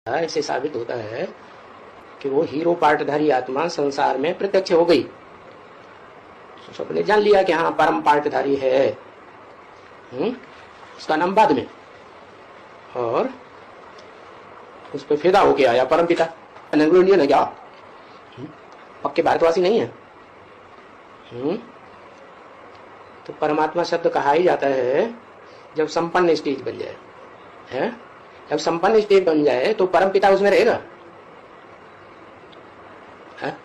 ऐसे साबित होता है कि वो हीरो पार्टधारी आत्मा संसार में प्रत्यक्ष हो गई। सबने जान लिया कि हाँ परम पार्टधारी है। उसका नाम बाद में, और उस पर फिदा होके आया परम पिता। एंग्लो इंडियन है क्या? पक्के भारतवासी नहीं है। तो परमात्मा शब्द कहा ही जाता है जब संपन्न स्टेज बन जाए है। जब संपन्न स्टेज बन जाए तो परम पिता उसमें रहेगा है?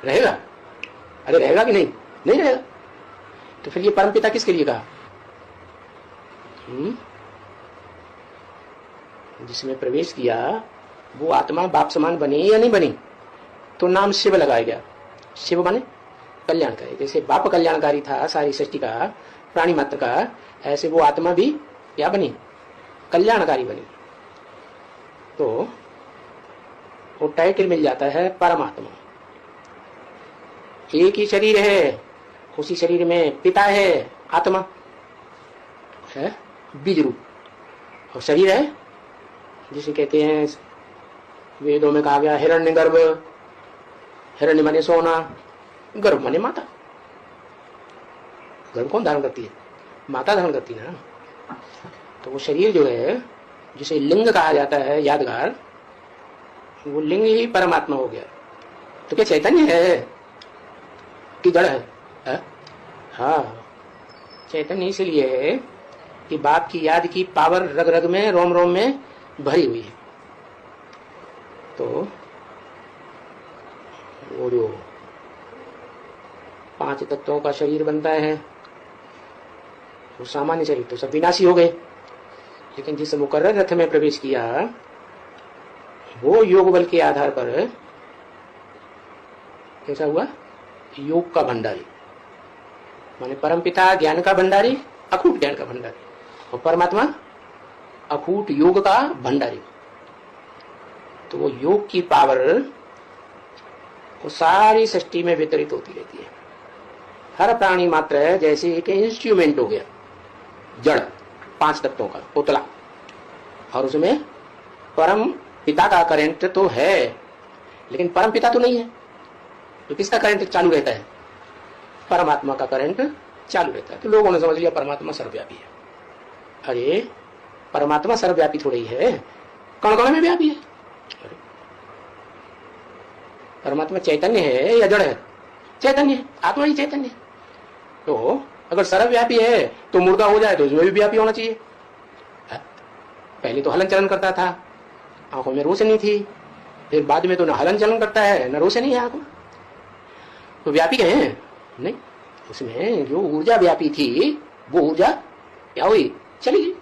रहेगा? अरे रहेगा कि नहीं? नहीं रहेगा। तो फिर ये परम पिता किसके लिए कहा? जिसमें प्रवेश किया वो आत्मा बाप समान बनी या नहीं बनी? तो नाम शिव लगाया गया। शिव माने कल्याणकारी। जैसे बाप कल्याणकारी था सारी सृष्टि का, प्राणी मात्र का, ऐसे वो आत्मा भी क्या बनी? कल्याणकारी बनी। तो वो टाइटल मिल जाता है परमात्मा। एक ही शरीर है, उसी शरीर में पिता है, आत्मा है बीज रूप, और शरीर है जिसे कहते हैं वेदों में कहा गया हिरण्यगर्भ। हिरण्य माने सोना, गर्भ माने माता। गर्भ कौन धारण करती है? माता धारण करती है ना। तो वो शरीर जो है जिसे लिंग कहा जाता है, यादगार, वो लिंग ही परमात्मा हो गया। तो क्या चैतन्य है कि जड़ है? हाँ, चैतन्य इसलिए है कि बाप की याद की पावर रग रग में, रोम रोम में भरी हुई है। तो वो जो 5 तत्वों का शरीर बनता है वो सामान्य शरीर तो सब विनाशी हो गए, लेकिन जिस मुकर्रर रथ में प्रवेश किया वो योग बल के आधार पर कैसा हुआ? योग का भंडारी, माने परमपिता ज्ञान का भंडारी, अखूट ज्ञान का भंडारी, और परमात्मा अखूट योग का भंडारी। तो वो योग की पावर वो सारी सृष्टि में वितरित होती रहती है। हर प्राणी मात्र जैसे एक इंस्ट्रूमेंट हो गया, जड़ 5 तत्वों का पुतला, और उसमें परम पिता का करंट तो है, लेकिन परम पिता तो नहीं है। तो किसका करंट चालू रहता है? परमात्मा का करंट चालू रहता है। तो लोगों ने समझ लिया परमात्मा सर्वव्यापी है। अरे परमात्मा सर्वव्यापी थोड़ी है, कण कण में व्यापी है। परमात्मा चैतन्य है या जड़ है? चैतन्य है, आत्मा ही चैतन्य है। तो अगर सर्वव्यापी है तो मुर्दा हो जाए तो उसमें भी व्यापी होना चाहिए। पहले तो हलन चलन करता था, आंखों में रोशनी थी, फिर बाद में तो न हलन चलन करता है न रोशनी है आंखों। तो व्यापी कहे हैं? नहीं, उसमें जो ऊर्जा व्यापी थी वो ऊर्जा क्या हुई? चली गई।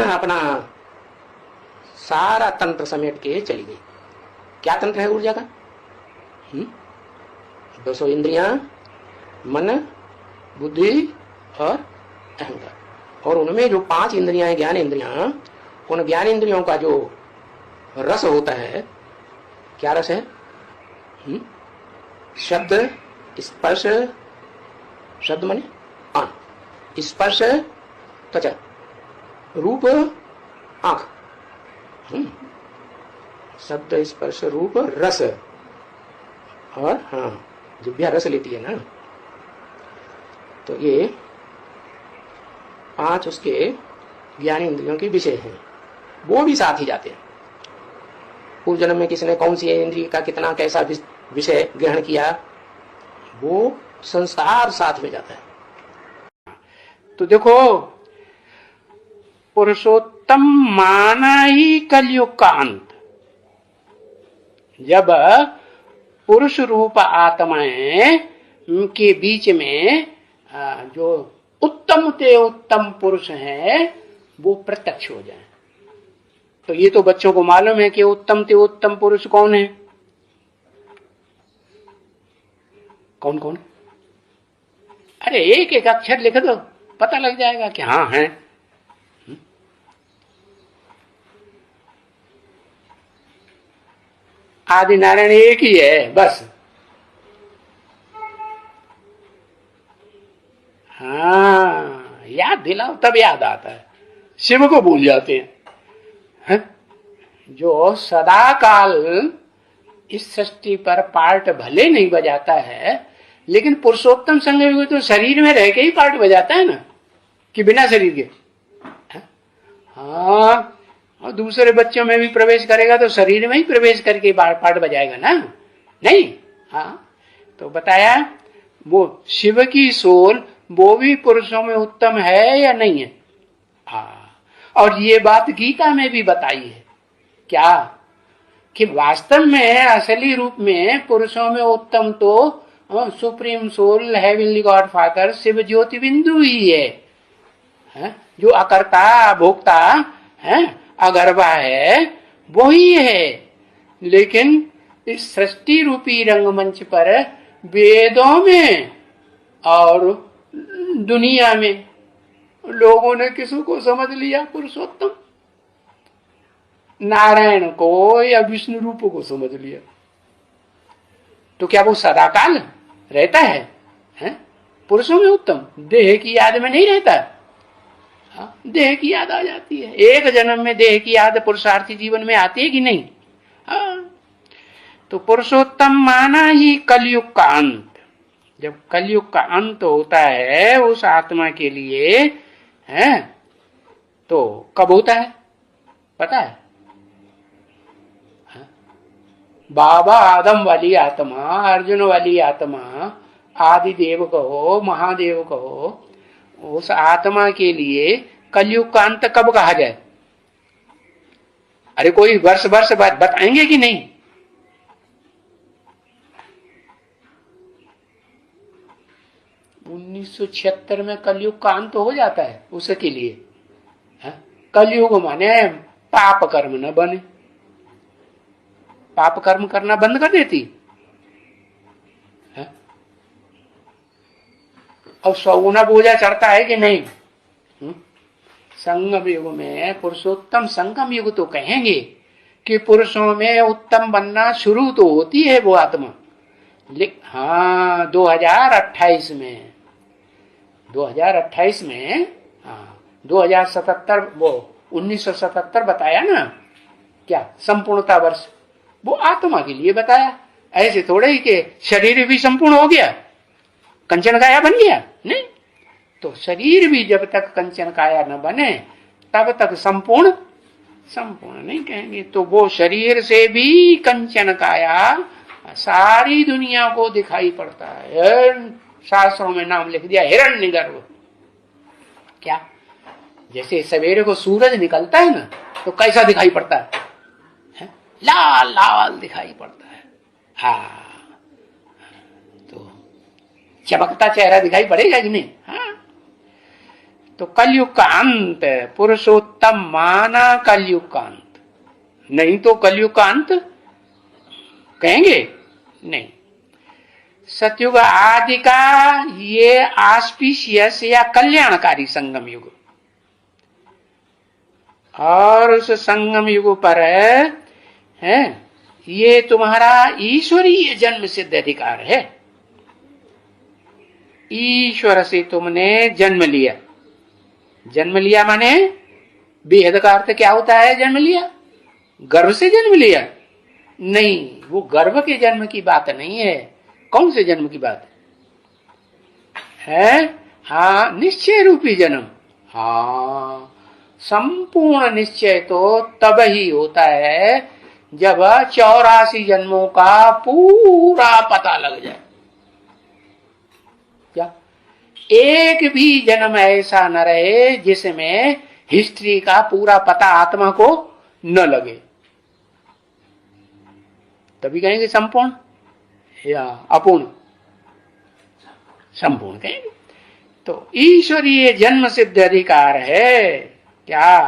अपना सारा तंत्र समेट के चली गई। क्या तंत्र है ऊर्जा का? 200 इंद्रियां, मन, बुद्धि और अहंकार, और उनमें जो 5 इंद्रियां हैं, ज्ञान इंद्रियां, उन ज्ञान इंद्रियों का जो रस होता है, क्या रस है? शब्द, स्पर्श, शब्द माने कान, स्पर्श त्वचा, रूप आंख, शब्द स्पर्श रूप रस, और हाँ जिह्वा रस लेती है ना। तो ये 5 उसके ज्ञान इंद्रियों के विषय हैं, वो भी साथ ही जाते हैं। पूर्व जन्म में किसने कौन सी इंद्रिय का कितना कैसा विषय ग्रहण किया, वो संस्कार साथ में जाता है। तो देखो पुरुषोत्तम माना ही कलयुग का अंत। जब पुरुष रूप आत्माएं के बीच में जो उत्तम ते उत्तम पुरुष है वो प्रत्यक्ष हो जाए। तो ये तो बच्चों को मालूम है कि उत्तम ते उत्तम पुरुष कौन है। कौन कौन? अरे एक एक अक्षर लिख दो, पता लग जाएगा कि हाँ है। आदि नारायण एक ही है बस। हाँ, याद दिलाओ तब याद आता है, शिव को भूल जाते हैं। जो सदा काल इस सृष्टि पर पार्ट भले नहीं बजाता है, लेकिन पुरुषोत्तम संग तो शरीर में रह के ही पार्ट बजाता है ना, कि बिना शरीर के? हाँ, और दूसरे बच्चों में भी प्रवेश करेगा तो शरीर में ही प्रवेश करके पार्ट बजाएगा ना, नहीं? हाँ, तो बताया वो शिव की सोल वो भी पुरुषों में उत्तम है या नहीं है? हाँ, और ये बात गीता में भी बताई है, क्या? कि वास्तव में असली रूप में पुरुषों में उत्तम तो supreme soul heavenly God father Shiv ज्योति बिंदु ही है, जो अकर्ता भोक्ता है, अगर्भा है, वो ही है। लेकिन इस सृष्टि रूपी रंगमंच पर वेदों में और दुनिया में लोगों ने किसको समझ लिया पुरुषोत्तम? नारायण को या विष्णु रूप को समझ लिया। तो क्या वो सदाकाल रहता है? पुरुषों में उत्तम देह की याद में नहीं रहता। हाँ, देह की याद आ जाती है, एक जन्म में देह की याद पुरुषार्थी जीवन में आती है कि नहीं? हाँ, तो पुरुषोत्तम माना ही कलयुग का अंत। जब कलयुग का अंत होता है उस आत्मा के लिए, है, तो कब होता है पता है? बाबा आदम वाली आत्मा, अर्जुन वाली आत्मा, आदि देव कहो, महादेव कहो, उस आत्मा के लिए कलयुग का अंत कब कहा जाए? अरे कोई वर्ष बताएंगे कि नहीं? 1976 में कलयुग का अंत हो जाता है उसके लिए। कलयुग माने पाप कर्म न बने, पाप कर्म करना बंद कर देती है? और सौगुना बोझा चढ़ता है कि नहीं? संगम युग में पुरुषोत्तम संगम युग तो कहेंगे कि पुरुषों में उत्तम बनना शुरू तो होती है वो आत्मा। हाँ, 2028 में हाँ 2077 वो 1977 बताया ना, क्या संपूर्णता वर्ष, वो आत्मा के लिए बताया। ऐसे थोड़े ही कि शरीर भी संपूर्ण हो गया, कंचन काया बन गया, नहीं। तो शरीर भी जब तक कंचन काया न बने तब तक संपूर्ण नहीं कहेंगे। तो वो शरीर से भी कंचन काया सारी दुनिया को दिखाई पड़ता है। शास्त्रों में नाम लिख दिया हिरण्यगर्भ। क्या? जैसे सवेरे को सूरज निकलता है ना, तो कैसा दिखाई पड़ता है? लाल लाल दिखाई पड़ता है। हाँ, तो चमकता चेहरा दिखाई पड़ेगा कि नहीं? हाँ, तो कलयुग का अंत, पुरुषोत्तम माना कलयुग का अंत, नहीं तो कलयुग का अंत कहेंगे नहीं। सतयुग आदि का ये आस्पिशियस या कल्याणकारी संगम युग, और उस संगम युग पर है ये तुम्हारा ईश्वरीय जन्म सिद्ध अधिकार है। ईश्वर से तुमने जन्म लिया। जन्म लिया माने बेहद का अर्थ क्या होता है? जन्म लिया, गर्भ से जन्म लिया? नहीं, वो गर्भ के जन्म की बात नहीं है। कौन से जन्म की बात है? हाँ, निश्चय रूपी जन्म। हाँ, संपूर्ण निश्चय तो तब ही होता है जब 84 जन्मों का पूरा पता लग जाए। क्या एक भी जन्म ऐसा न रहे जिसमें हिस्ट्री का पूरा पता आत्मा को न लगे, तभी कहेंगे संपूर्ण या अपूर्ण? संपूर्ण कहेंगे। तो ईश्वरीय जन्म सिद्ध अधिकार है क्या?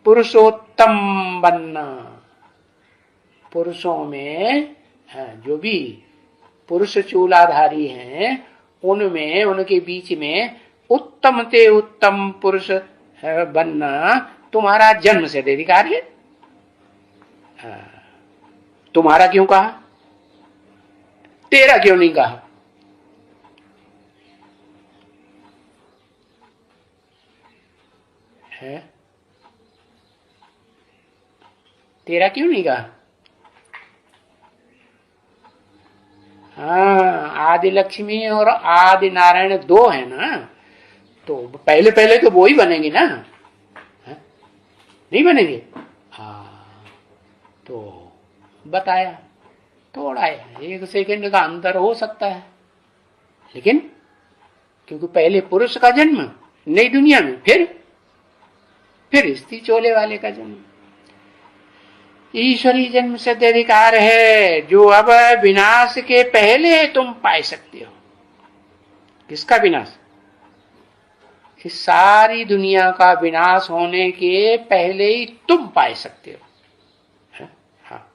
पुरुषोत्तम बनना। पुरुषों में जो भी पुरुष चूलाधारी हैं उनमें, उनके बीच में उत्तम से उत्तम पुरुष बनना तुम्हारा जन्म सिद्ध अधिकार है। तुम्हारा क्यों कहा? तेरा क्यों नहीं कहा? है तेरा क्यों नहीं कहा? हाँ, आदि लक्ष्मी और आदि नारायण दो है ना, तो पहले पहले तो वो ही बनेंगे ना, है? नहीं बनेंगे? हाँ, तो बताया, थोड़ा है 1 सेकंड का अंतर हो सकता है, लेकिन क्योंकि पहले पुरुष का जन्म नई दुनिया में, फिर स्त्री चोले वाले का जन्म। ईश्वरी जन्म से अधिकार है जो अब विनाश के पहले तुम पाए सकते हो। किसका विनाश? इस सारी दुनिया का विनाश होने के पहले ही तुम पाए सकते हो। हाँ,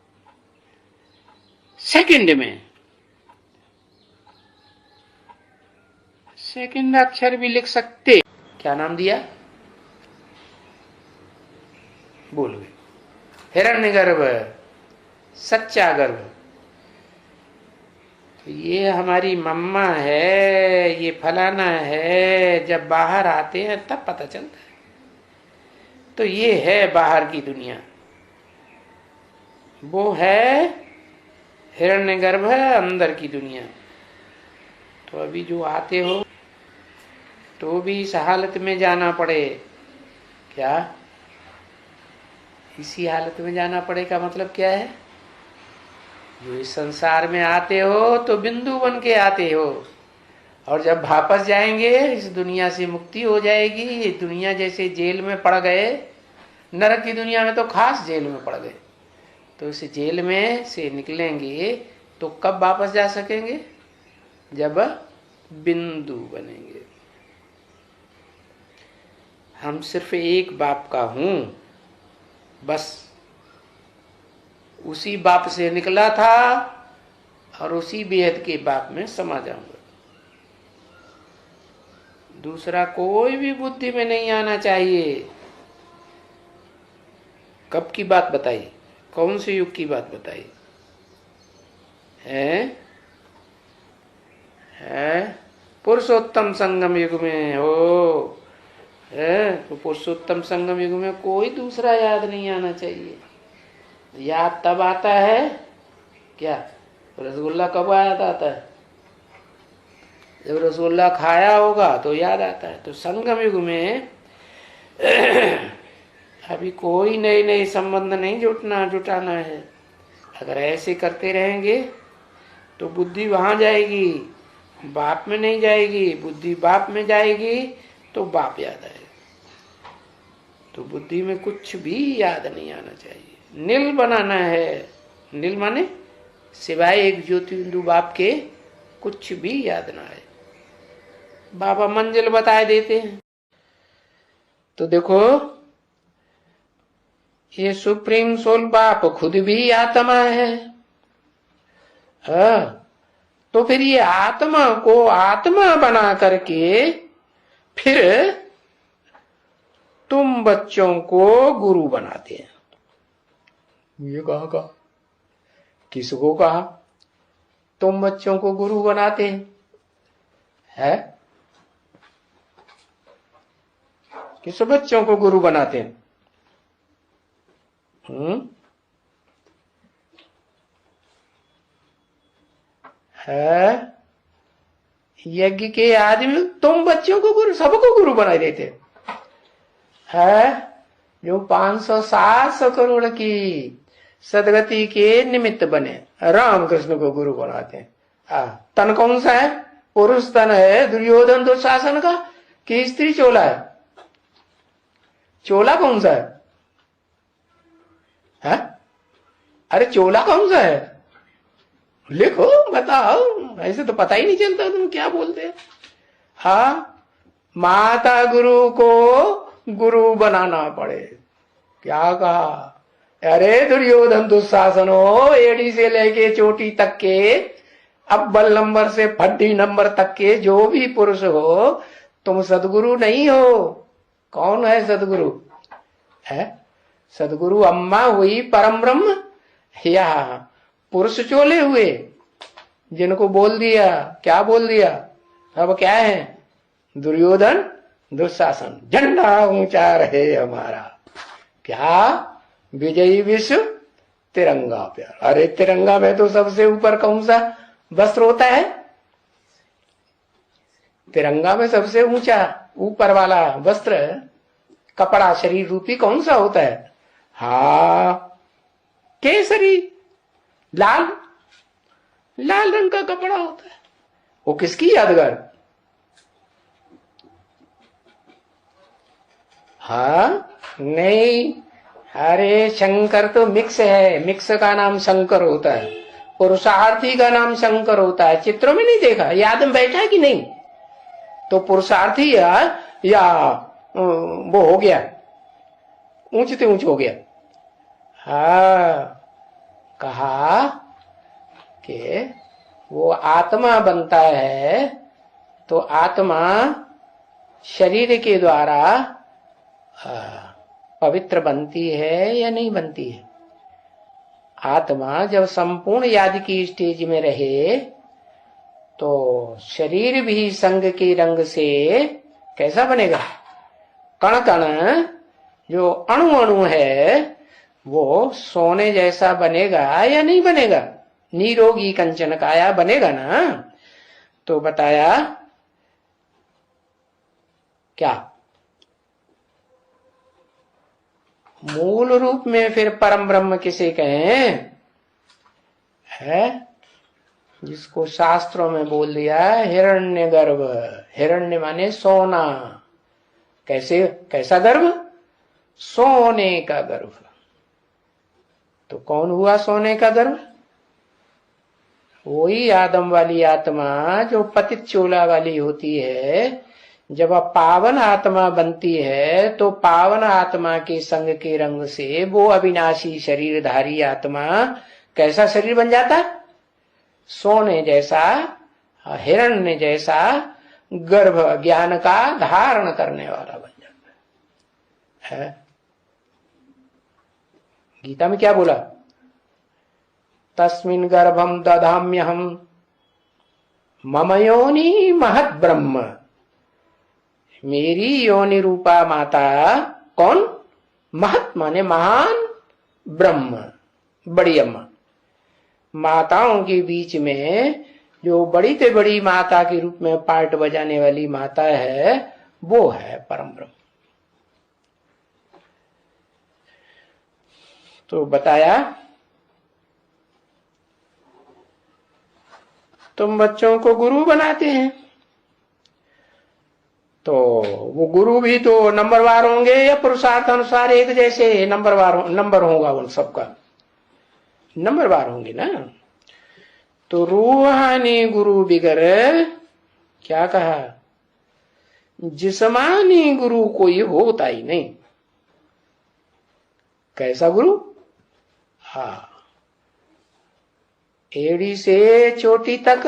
सेकंड में, सेकंड अक्षर भी लिख सकते। क्या नाम दिया? बोल गए। हिरण्यगर्भ, सच्चा गर्भ। तो ये हमारी मम्मा है, ये फलाना है, जब बाहर आते हैं तब पता चलता है। तो ये है बाहर की दुनिया, वो है हिरण्यगर्भ, अंदर की दुनिया। तो अभी जो आते हो तो भी इस हालत में जाना पड़े। क्या? इसी हालत में जाना पड़े का मतलब क्या है? जो इस संसार में आते हो तो बिंदु बन के आते हो, और जब वापस जाएंगे इस दुनिया से मुक्ति हो जाएगी। ये दुनिया जैसे जेल में पड़ गए, नरक की दुनिया में तो खास जेल में पड़ गए, तो इस जेल में से निकलेंगे तो कब वापस जा सकेंगे? जब बिंदु बनेंगे। हम सिर्फ एक बाप का हूं, बस उसी बाप से निकला था और उसी बेहद के बाप में समा जाऊंगा। दूसरा कोई भी बुद्धि में नहीं आना चाहिए। कब की बात बताई? कौन से युग की बात बताई है? पुरुषोत्तम संगम युग में हो, तो पुरुषोत्तम संगम युग में कोई दूसरा याद नहीं आना चाहिए। याद तब आता है क्या? रसगुल्ला कब याद आता है? जब रसगुल्ला खाया होगा तो याद आता है। तो संगम युग में अभी कोई नए नए संबंध नहीं जुटाना है। अगर ऐसे करते रहेंगे तो बुद्धि वहां जाएगी, बाप में नहीं जाएगी। बुद्धि बाप में जाएगी तो बाप याद आएगा। तो बुद्धि में कुछ भी याद नहीं आना चाहिए। नील बनाना है। नील माने सिवाय एक ज्योति बिंदु बाप के कुछ भी याद ना आए। बाबा मंजिल बताए देते हैं। तो देखो, ये सुप्रीम सोल बाप खुद भी आत्मा है। तो फिर ये आत्मा को आत्मा बना करके फिर तुम बच्चों को गुरु बनाते हैं। ये कहा? किसको कहा? तुम बच्चों को गुरु बनाते हैं? किस बच्चों को गुरु बनाते हैं? है यज्ञ के आदमी तुम बच्चों को गुरु, सबको गुरु बना देते है। जो 507 करोड़ की सदगति के निमित्त बने रामकृष्ण को गुरु बनाते हैं। तन कौन सा है? पुरुष तन है दुर्योधन दुशासन का कि स्त्री चोला है? चोला कौन सा है? अरे चोला कौन सा है? लिखो, बताओ। ऐसे तो पता ही नहीं चलता तुम क्या बोलते हैं। माता गुरु को गुरु बनाना पड़े। क्या कहा? अरे दुर्योधन दुशासन हो, एड़ी से लेके चोटी तक के, अव्वल नंबर से फड्डी नंबर तक के जो भी पुरुष हो, तुम सदगुरु नहीं हो। कौन है सदगुरु? है सदगुरु अम्मा हुई परम ब्रह्म, या पुरुष चोले हुए जिनको बोल दिया? क्या बोल दिया? अब क्या है? दुर्योधन दुशासन। झंडा ऊंचा रहे हमारा। क्या? विजयी विश्व तिरंगा प्यार। अरे तिरंगा में तो सबसे ऊपर कौन सा वस्त्र होता है? तिरंगा में सबसे ऊंचा ऊपर वाला वस्त्र कपड़ा शरीर रूपी कौन सा होता है? हाँ, केसरी, लाल, लाल रंग का कपड़ा होता है। वो किसकी यादगार? हाँ नहीं, अरे शंकर तो मिक्स है, मिक्स का नाम शंकर होता है, पुरुषार्थी का नाम शंकर होता है। चित्रों में नहीं देखा? याद में बैठा है कि नहीं? तो पुरुषार्थी या वो हो गया, ऊंच से ऊंच हो गया। हाँ, कहा कि वो आत्मा बनता है तो आत्मा शरीर के द्वारा पवित्र बनती है या नहीं बनती है? आत्मा जब संपूर्ण याद की स्टेज में रहे तो शरीर भी संग के रंग से कैसा बनेगा? कण कण जो अणु अणु है वो सोने जैसा बनेगा या नहीं बनेगा? निरोगी कंचन काया बनेगा ना। तो बताया क्या? मूल रूप में फिर परम ब्रह्म किसे कहें? है जिसको शास्त्रों में बोल दिया हिरण्य गर्भ। हिरण्य माने सोना। कैसे, कैसा गर्भ? सोने का गर्भ। तो कौन हुआ सोने का गर्भ? वही आदम वाली आत्मा जो पतित चोला वाली होती है। जब अब पावन आत्मा बनती है तो पावन आत्मा के संग के रंग से वो अविनाशी शरीरधारी आत्मा कैसा शरीर बन जाता? सोने जैसा, हिरण्य जैसा गर्भ ज्ञान का धारण करने वाला बन जाता है। गीता में क्या बोला? तस्मिन् गर्भम दधाम्यहम मम योनि महत ब्रह्म। मेरी योनि रूपा माता कौन? महत माने महान, ब्रह्म बड़ी अम्मा। माताओं के बीच में जो बड़ी से बड़ी माता के रूप में पार्ट बजाने वाली माता है वो है परम ब्रह्म। तो बताया तुम बच्चों को गुरु बनाते हैं तो वो गुरु भी तो नंबरवार होंगे या पुरुषार्थ अनुसार एक जैसे नंबर होगा? उन सबका नंबरवार होंगे ना। तो रूहानी गुरु बिगर क्या कहा? जिस्मानी गुरु कोई होता ही नहीं। कैसा गुरु? हाँ, एड़ी से चोटी तक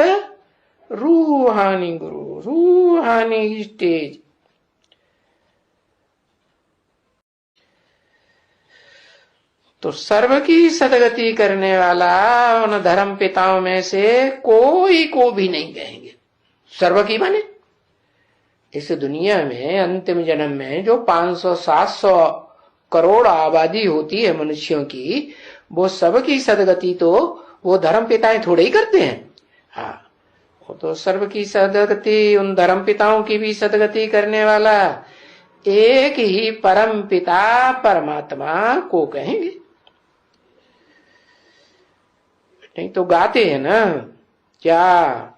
रूहानी गुरु, रूहानी स्टेज। तो सर्व की सदगति करने वाला उन धर्म पिताओं में से कोई को भी नहीं कहेंगे। सर्व की माने इस दुनिया में अंतिम जन्म में जो 500-700 करोड़ आबादी होती है मनुष्यों की, वो सब की सदगति तो वो धर्म पिताएं थोड़े ही करते हैं। हाँ, वो तो सर्व की सदगति, उन धर्म पिताओं की भी सदगति करने वाला एक ही परम पिता परमात्मा को कहेंगे। नहीं तो गाते हैं ना, क्या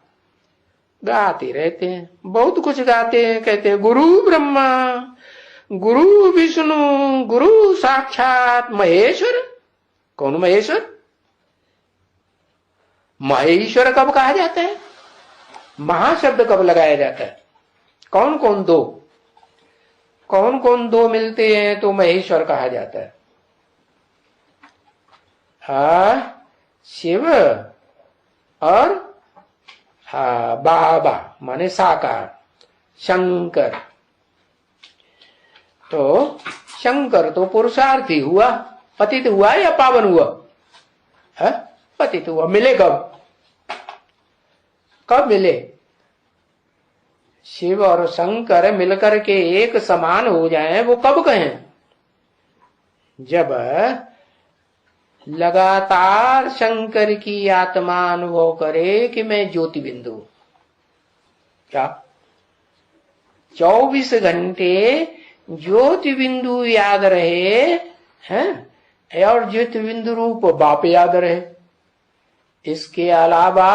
गाते रहते हैं, बहुत कुछ गाते हैं। कहते हैं गुरु ब्रह्मा, गुरु विष्णु, गुरु साक्षात महेश्वर। कौन महेश्वर? महेश्वर कब कहा जाता है? महाशब्द कब लगाया जाता है? कौन कौन दो, कौन कौन दो मिलते हैं तो महेश्वर कहा जाता है? हाँ, शिव और बाबा माने साकार, शंकर। तो शंकर तो पुरुषार्थी हुआ, पतित हुआ या पावन हुआ? है पतित हुआ। मिले कब? कब मिले? शिव और शंकर मिलकर के एक समान हो जाएं, वो कब कहें? जब लगातार शंकर की आत्मा अनुभव करे कि मैं ज्योति बिंदु। क्या 24 घंटे ज्योति बिंदु याद रहे हैं, और ज्योति बिंदु रूप बाप याद रहे। इसके अलावा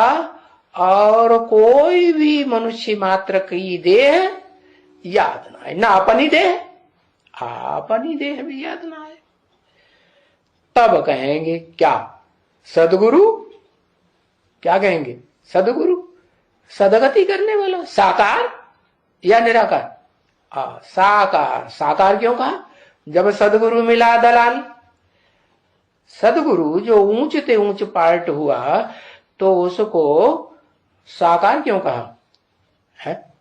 और कोई भी मनुष्य मात्र की देह याद ना आए, ना अपनी देह, अपनी देह भी याद ना आए। तब कहेंगे क्या? सदगुरु। क्या कहेंगे? सदगुरु, सदगति करने वाला, साकार या निराकार? साकार। साकार क्यों कहा? जब सदगुरु मिला दलाल, सदगुरु जो ऊंच ते ऊंच पार्ट हुआ, तो उसको साकार क्यों कहा है?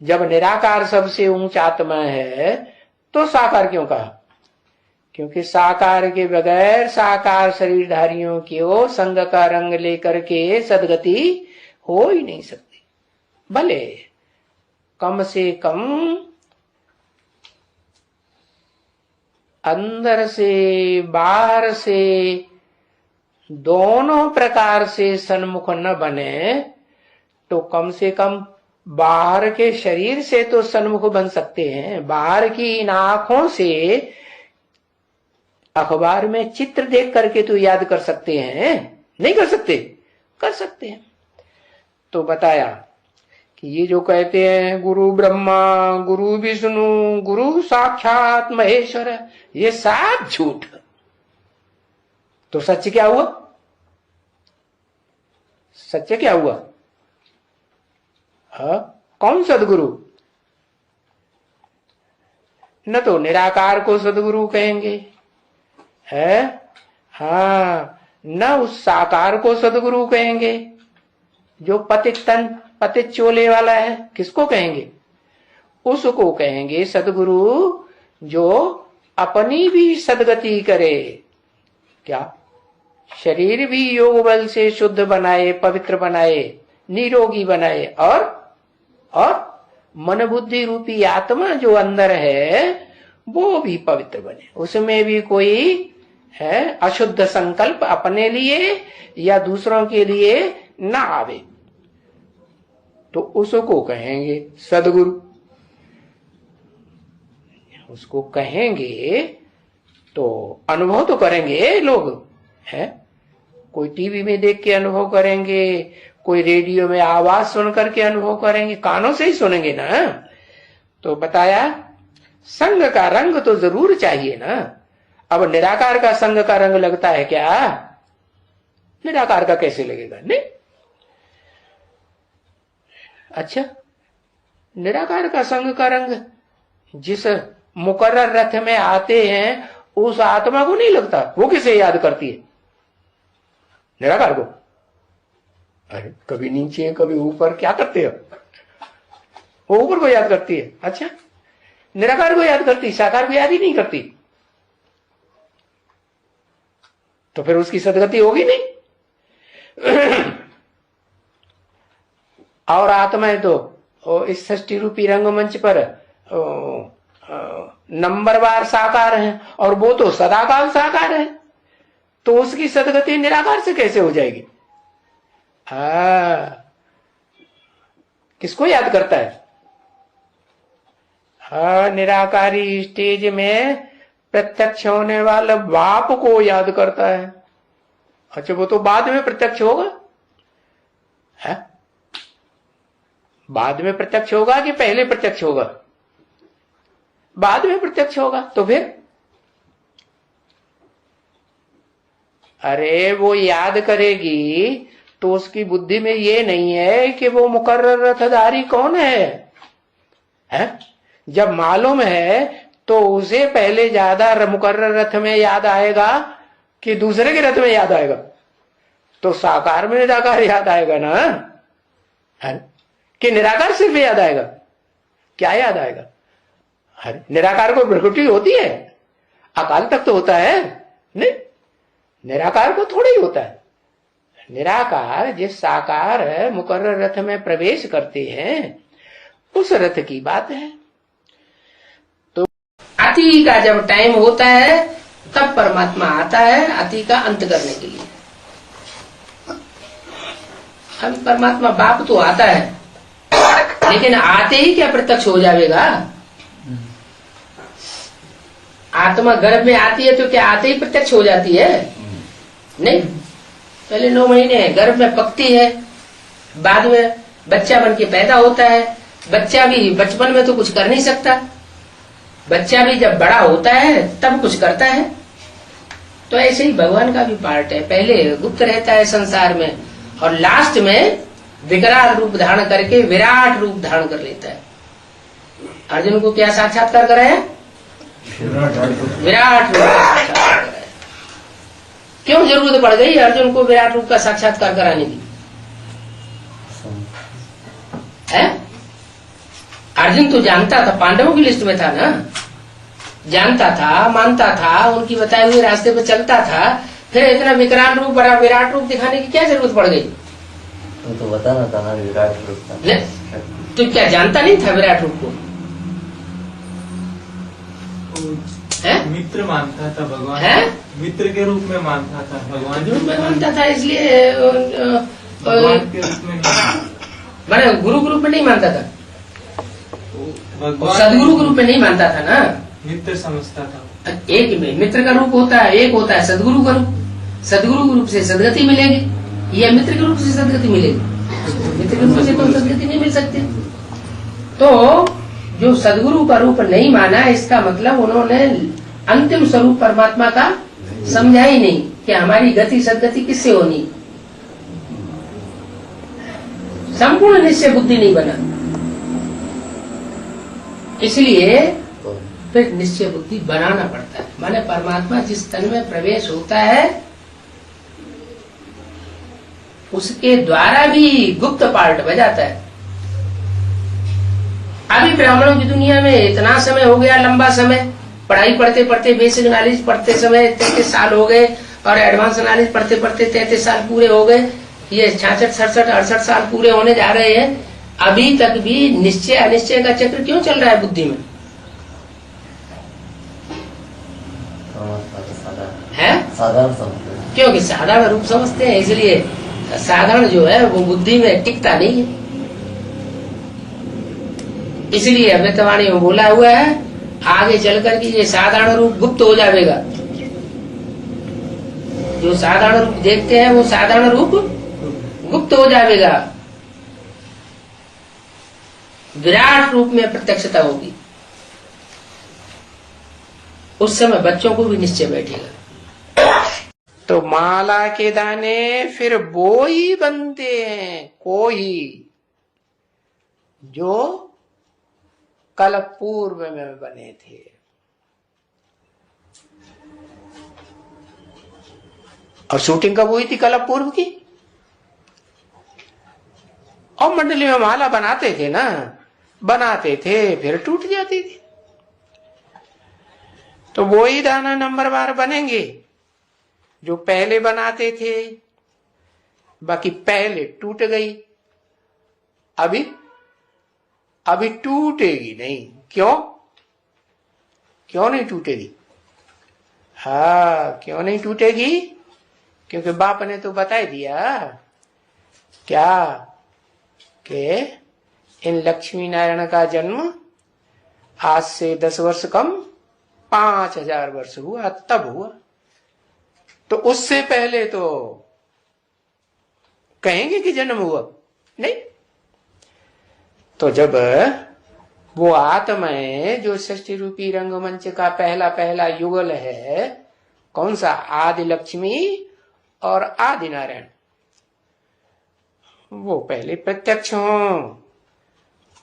जब निराकार सबसे ऊंच आत्मा है तो साकार क्यों कहा? क्योंकि साकार के बगैर साकार शरीरधारियों की ओ संग का रंग लेकर के सदगति हो ही नहीं सकती। भले कम से कम अंदर से बाहर से दोनों प्रकार से सन्मुख न बने, तो कम से कम बाहर के शरीर से तो सन्मुख बन सकते हैं। बाहर की इन आंखों से अखबार में चित्र देख करके तो याद कर सकते हैं, नहीं कर सकते? कर सकते हैं। तो बताया कि ये जो कहते हैं गुरु ब्रह्मा, गुरु विष्णु, गुरु साक्षात महेश्वर, ये सब झूठ। तो सच क्या हुआ? सच क्या हुआ? कौन सदगुरु? न तो निराकार को सदगुरु कहेंगे है, न उस साकार को सदगुरु कहेंगे जो पतित तन पतित चोले वाला है। किसको कहेंगे? उसको कहेंगे सदगुरु जो अपनी भी सदगति करे। क्या? शरीर भी योग बल से शुद्ध बनाए, पवित्र बनाए, निरोगी बनाए, और मन बुद्धि रूपी आत्मा जो अंदर है वो भी पवित्र बने। उसमें भी कोई है अशुद्ध संकल्प अपने लिए या दूसरों के लिए ना आवे, तो उसको कहेंगे सदगुरु। उसको कहेंगे तो अनुभव तो करेंगे लोग, है कोई टीवी में देख के अनुभव करेंगे, कोई रेडियो में आवाज सुन करके अनुभव करेंगे, कानों से ही सुनेंगे ना। तो बताया संग का रंग तो जरूर चाहिए ना। अब निराकार का संग का रंग लगता है क्या? निराकार का कैसे लगेगा? नहीं। अच्छा, निराकार का संग का रंग जिस मुकर्रर रथ में आते हैं उस आत्मा को नहीं लगता, वो किसे याद करती है? निराकार को। अरे कभी नीचे कभी ऊपर, क्या करते हो? वो ऊपर को याद करती है। अच्छा, निराकार को याद करती, साकार को याद ही नहीं करती, तो फिर उसकी सदगति होगी नहीं। और आत्माएं तो इस सृष्टि रूपी रंगमंच पर नंबरवार साकार है, और वो तो सदाकाल साकार है, तो उसकी सदगति निराकार से कैसे हो जाएगी? किसको याद करता है? निराकारी स्टेज में प्रत्यक्ष होने वाला बाप को याद करता है। अच्छा, वो तो बाद में प्रत्यक्ष होगा, है? बाद में प्रत्यक्ष होगा कि पहले प्रत्यक्ष होगा? बाद में प्रत्यक्ष होगा। तो फिर अरे वो याद करेगी तो उसकी बुद्धि में ये नहीं है कि वो मुकर्रर रथधारी कौन है? जब मालूम है तो उसे पहले ज्यादा मुकर्रर रथ में याद आएगा कि दूसरे के रथ में याद आएगा? तो साकार में निराकार याद आएगा ना, है? कि निराकार सिर्फ याद आएगा? क्या याद आएगा? अरे निराकार को प्रकृति होती है, अकाल तक तो होता है नहीं, निराकार को थोड़ा ही होता है। निराकार जिस साकार मुकर्रर रथ में प्रवेश करते हैं उस रथ की बात है। तो आती का जब टाइम होता है तब परमात्मा आता है अति का अंत करने के लिए। अब परमात्मा बाप तो आता है, लेकिन आते ही क्या प्रत्यक्ष हो जाएगा? आत्मा गर्भ में आती है तो क्या आते ही प्रत्यक्ष हो जाती है? नहीं, पहले 9 महीने गर्भ में पकती है, बाद में बच्चा बन के पैदा होता है। बच्चा भी बचपन में तो कुछ कर नहीं सकता, बच्चा भी जब बड़ा होता है तब कुछ करता है। तो ऐसे ही भगवान का भी पार्ट है, पहले गुप्त रहता है संसार में और लास्ट में विकराल रूप धारण करके विराट रूप धारण कर लेता है। अर्जुन को क्या साक्षात्कार कराया? विराट रूप का साक्षात्कार कराया। क्यों जरूरत पड़ गई अर्जुन को विराट रूप का साक्षात्कार कराने की? अर्जुन तो जानता था, पांडवों की लिस्ट में था ना, जानता था, मानता था, उनकी बताए हुए रास्ते पे चलता था, फिर इतना विकराल रूप बड़ा विराट रूप दिखाने की क्या जरूरत पड़ गई? तो बताना था ना विराट रूप का। तो क्या जानता नहीं था विराट रूप को? मित्र मानता था भगवान है? मित्र के रूप में मानता था भगवान रूप में मानता था, इसलिए भगवान के रूप में मैंने गुरु के रूप में नहीं मानता था, भगवान सदगुरु के रूप में नहीं मानता था ना, मित्र समझता था। एक मित्र का रूप होता है, एक होता है सदगुरु का रूप। सदगुरु के रूप से सदगति मिलेगी या मित्र के रूप से सदगति मिलेगी? मित्र के रूप से तो सदगति नहीं मिल सकती। तो जो सदगुरु का रूप नहीं माना, इसका मतलब उन्होंने अंतिम स्वरूप परमात्मा का समझा ही नहीं कि हमारी गति सदगति किससे होनी। संपूर्ण निश्चय बुद्धि नहीं बना, इसलिए फिर निश्चय बुद्धि बनाना पड़ता है। माने परमात्मा जिस तन में प्रवेश होता है उसके द्वारा भी गुप्त पार्ट बजाता है। अभी ब्राह्मणों की दुनिया में इतना समय हो गया, लंबा समय पढ़ाई पढ़ते पढ़ते, बेसिक नॉलेज पढ़ते समय 33 साल हो गए और एडवांस नॉलेज पढ़ते पढ़ते 33 साल पूरे हो गए। ये 66, 67, 68 साल पूरे होने जा रहे हैं, अभी तक भी निश्चय अनिश्चय का चक्र क्यों चल रहा है बुद्धि में? है साधारण समझते, क्योंकि साधारण रूप समझते हैं, इसलिए साधारण जो है वो बुद्धि में टिकता नहीं है। इसलिए अमृतवाणी में बोला हुआ है आगे चलकर के ये साधारण रूप गुप्त हो जाएगा। जो साधारण रूप देखते हैं वो साधारण रूप गुप्त हो जाएगा, विराट रूप में प्रत्यक्षता होगी। उस समय बच्चों को भी निश्चय बैठेगा। तो माला के दाने फिर वो ही बनते हैं, कोई जो कल पूर्व में बने थे। और शूटिंग कब हुई थी? कल पूर्व की। और मंडली में माला बनाते थे ना, बनाते थे फिर टूट जाती थी। तो वो ही दाना नंबर बार बनेंगे जो पहले बनाते थे, बाकी पहले टूट गई, अभी टूटेगी नहीं। क्यों? क्यों नहीं टूटेगी? हाँ, क्यों नहीं टूटेगी? क्योंकि बाप ने तो बता दिया क्या कि इन लक्ष्मी नारायण का जन्म आज से 10 वर्ष कम 5000 वर्ष हुआ, तब हुआ। तो उससे पहले तो कहेंगे कि जन्म हुआ नहीं। तो जब वो आत्माएं जो सृष्टि रूपी रंगमंच का पहला पहला युगल है, कौन सा? आदि लक्ष्मी और आदि नारायण, वो पहले प्रत्यक्ष हों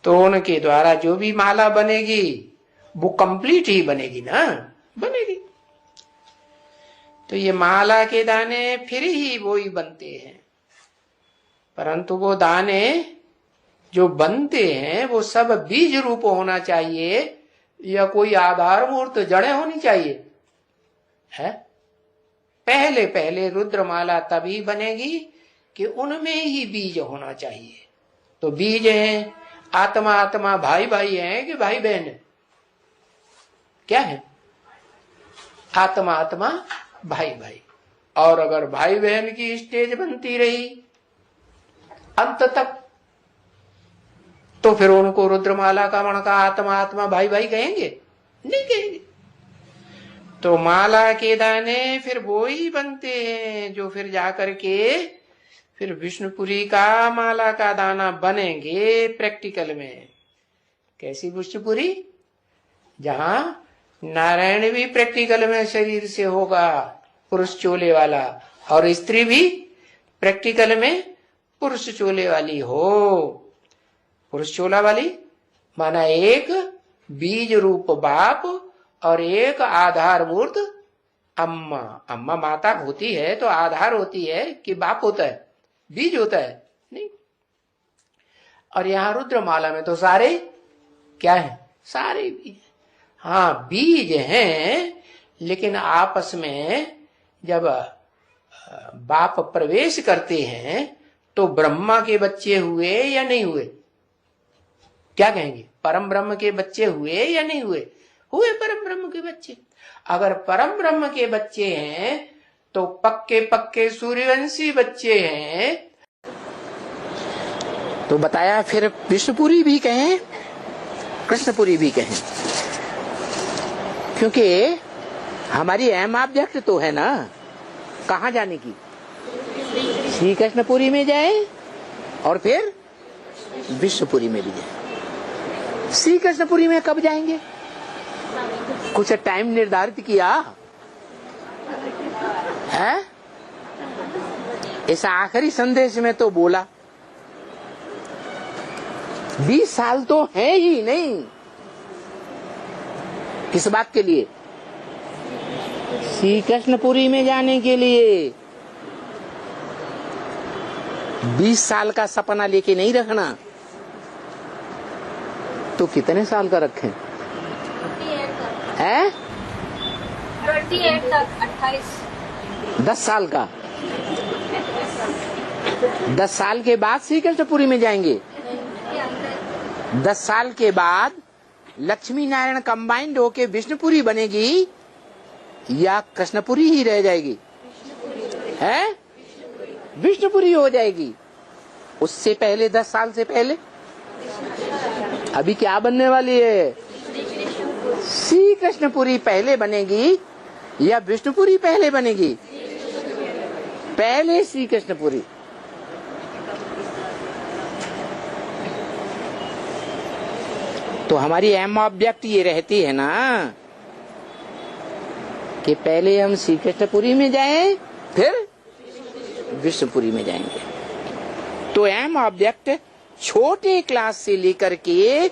तो उनके द्वारा जो भी माला बनेगी वो कंप्लीट ही बनेगी ना, बनेगी। तो ये माला के दाने फिर ही वो ही बनते हैं, परंतु वो दाने जो बनते हैं वो सब बीज रूप होना चाहिए या कोई आधारभूत जड़ें होनी चाहिए। है पहले पहले रुद्रमाला तभी बनेगी कि उनमें ही बीज होना चाहिए। तो बीज हैं आत्मा, आत्मा भाई भाई हैं कि भाई बहन है? क्या है? आत्मा आत्मा भाई भाई। और अगर भाई बहन की स्टेज बनती रही अंत तक, तो फिर उनको रुद्रमाला का मण का आत्मा आत्मा भाई भाई कहेंगे? नहीं कहेंगे। तो माला के दाने फिर वो ही बनते हैं जो फिर जाकर के फिर विष्णुपुरी का माला का दाना बनेंगे प्रैक्टिकल में। कैसी विष्णुपुरी? जहां नारायण भी प्रैक्टिकल में शरीर से होगा पुरुष चोले वाला, और स्त्री भी प्रैक्टिकल में पुरुष चोले वाली हो। पुरुष चोला वाली माना एक बीज रूप बाप और एक आधारभूत अम्मा। अम्मा माता होती है तो आधार होती है कि बाप होता है, बीज होता है? नहीं। और यहां रुद्रमाला में तो सारे क्या है? सारे बीज। हाँ बीज हैं, लेकिन आपस में जब बाप प्रवेश करते हैं तो ब्रह्मा के बच्चे हुए या नहीं हुए? क्या कहेंगे? परम ब्रह्म के बच्चे हुए या नहीं हुए? हुए परम ब्रह्म के बच्चे। अगर परम ब्रह्म के बच्चे हैं तो पक्के पक्के सूर्यवंशी बच्चे हैं। तो बताया फिर विष्णुपुरी भी कहें कृष्णपुरी भी कहें, क्योंकि हमारी अहम ऑब्जेक्ट तो है ना कहाँ जाने की? श्री कृष्णपुरी में जाए और फिर विष्णुपुरी में भी जाए। श्री कृष्णपुरी में कब जाएंगे? कुछ टाइम निर्धारित किया है? इस आखिरी संदेश में तो बोला 20 साल तो है ही नहीं। किस बात के लिए? श्री कृष्णपुरी में जाने के लिए। 20 साल का सपना लेके नहीं रखना। तो कितने साल का रखें? 28 तक 28। 10 साल का। 10 साल के बाद श्री कृष्णपुरी में जाएंगे। 10 साल के बाद लक्ष्मी नारायण कंबाइंड होके विष्णुपुरी बनेगी या कृष्णपुरी ही रह जाएगी? है विष्णुपुरी हो जाएगी। उससे पहले 10 साल से पहले अभी क्या बनने वाली है? श्री कृष्णपुरी पहले बनेगी या विष्णुपुरी पहले बनेगी? पहले श्री कृष्णपुरी। तो हमारी अहम ऑब्जेक्ट ये रहती है ना कि पहले हम श्री कृष्णपुरी में जाएं फिर विष्णुपुरी में जाएंगे। तो अहम ऑब्जेक्ट छोटे क्लास से लेकर के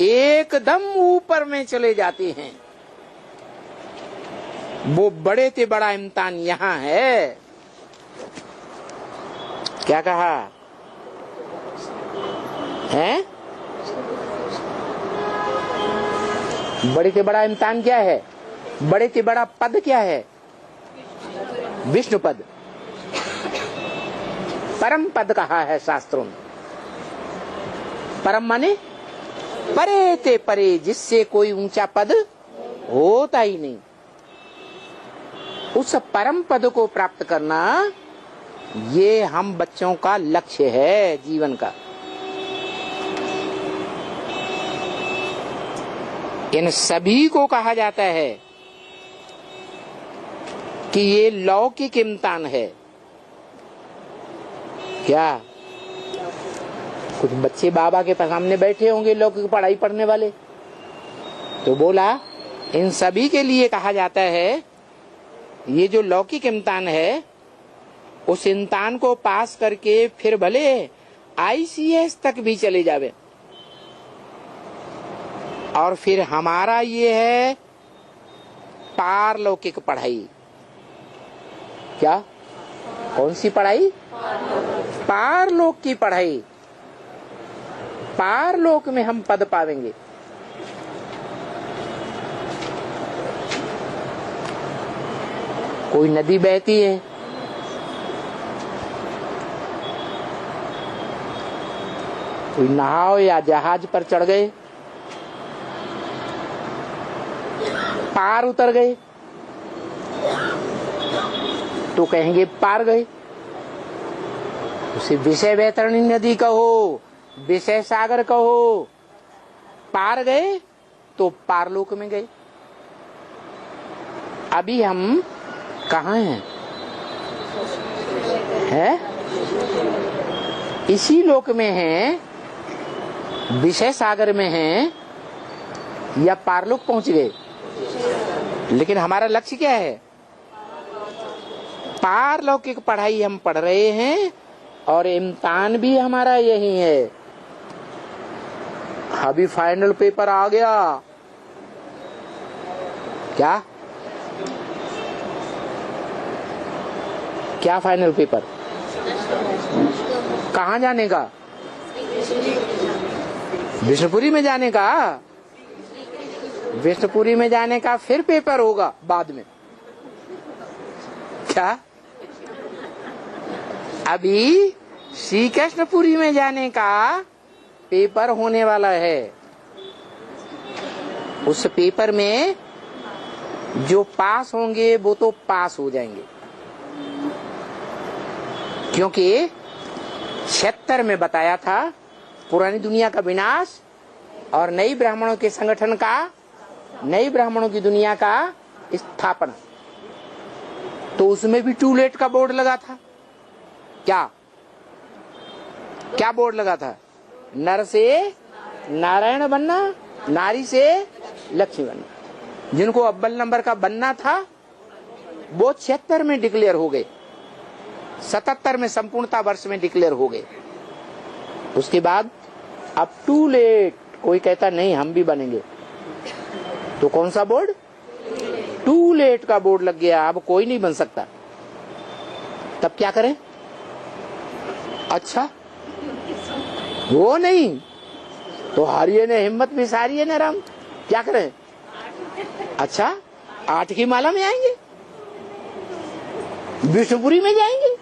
एकदम ऊपर में चले जाते हैं। वो बड़े से बड़ा इम्तिहान यहाँ है। क्या कहा है? बड़े से बड़ा इम्तिहान क्या है? बड़े से बड़ा पद क्या है? विष्णु पद। परम पद कहा है शास्त्रों में। परम माने परे ते परे, जिससे कोई ऊंचा पद होता ही नहीं। उस परम पद को प्राप्त करना ये हम बच्चों का लक्ष्य है जीवन का। इन सभी को कहा जाता है कि ये लौकिक इम्तिहान है। क्या कुछ बच्चे बाबा के सामने बैठे होंगे लौकिक पढ़ाई पढ़ने वाले, तो बोला इन सभी के लिए कहा जाता है ये जो लौकिक इम्तिहान है उस इम्तिहान को पास करके फिर भले ICS तक भी चले जावे, और फिर हमारा ये है पारलौकिक पढ़ाई। क्या? कौन सी पढ़ाई? पारलोक की पढ़ाई। पारलोक में हम पद पावेंगे। कोई नदी बहती है, कोई नाव या जहाज पर चढ़ गए, पार उतर गए, तो कहेंगे पार गए। उसे विषय वैतरणी नदी कहो, विषय सागर कहो, पार गए तो पारलोक में गए। अभी हम कहाँ हैं? है? इसी लोक में हैं, विषय सागर में हैं, या पारलोक पहुंच गए? लेकिन हमारा लक्ष्य क्या है? पारलौकिक पढ़ाई हम पढ़ रहे हैं और इम्तिहान भी हमारा यही है। अभी फाइनल पेपर आ गया। क्या क्या फाइनल पेपर? कहाँ जाने का? विष्णुपुरी में जाने का। विष्णुपुरी में जाने का फिर पेपर होगा बाद में। क्या? अभी श्री कृष्णपुरी में जाने का पेपर होने वाला है। उस पेपर में जो पास होंगे वो तो पास हो जाएंगे, क्योंकि 76 में बताया था पुरानी दुनिया का विनाश और नई ब्राह्मणों के संगठन का, नई ब्राह्मणों की दुनिया का स्थापना। तो उसमें भी टू लेट का बोर्ड लगा था। क्या क्या बोर्ड लगा था? नर से नारायण बनना, नारी से लक्ष्मी बनना। जिनको अव्वल नंबर का बनना था वो 76 में डिक्लेयर हो गए, 77 में संपूर्णता वर्ष में डिक्लेयर हो गए। उसके बाद अब टू लेट, कोई कहता नहीं हम भी बनेंगे, तो कौन सा बोर्ड? टू लेट का बोर्ड लग गया। अब कोई नहीं बन सकता। तब क्या करें? अच्छा वो नहीं तो हारिए ने हिम्मत भी सारी है ना राम, क्या करें? अच्छा 8 की माला में आएंगे, विष्णुपुरी में जाएंगे।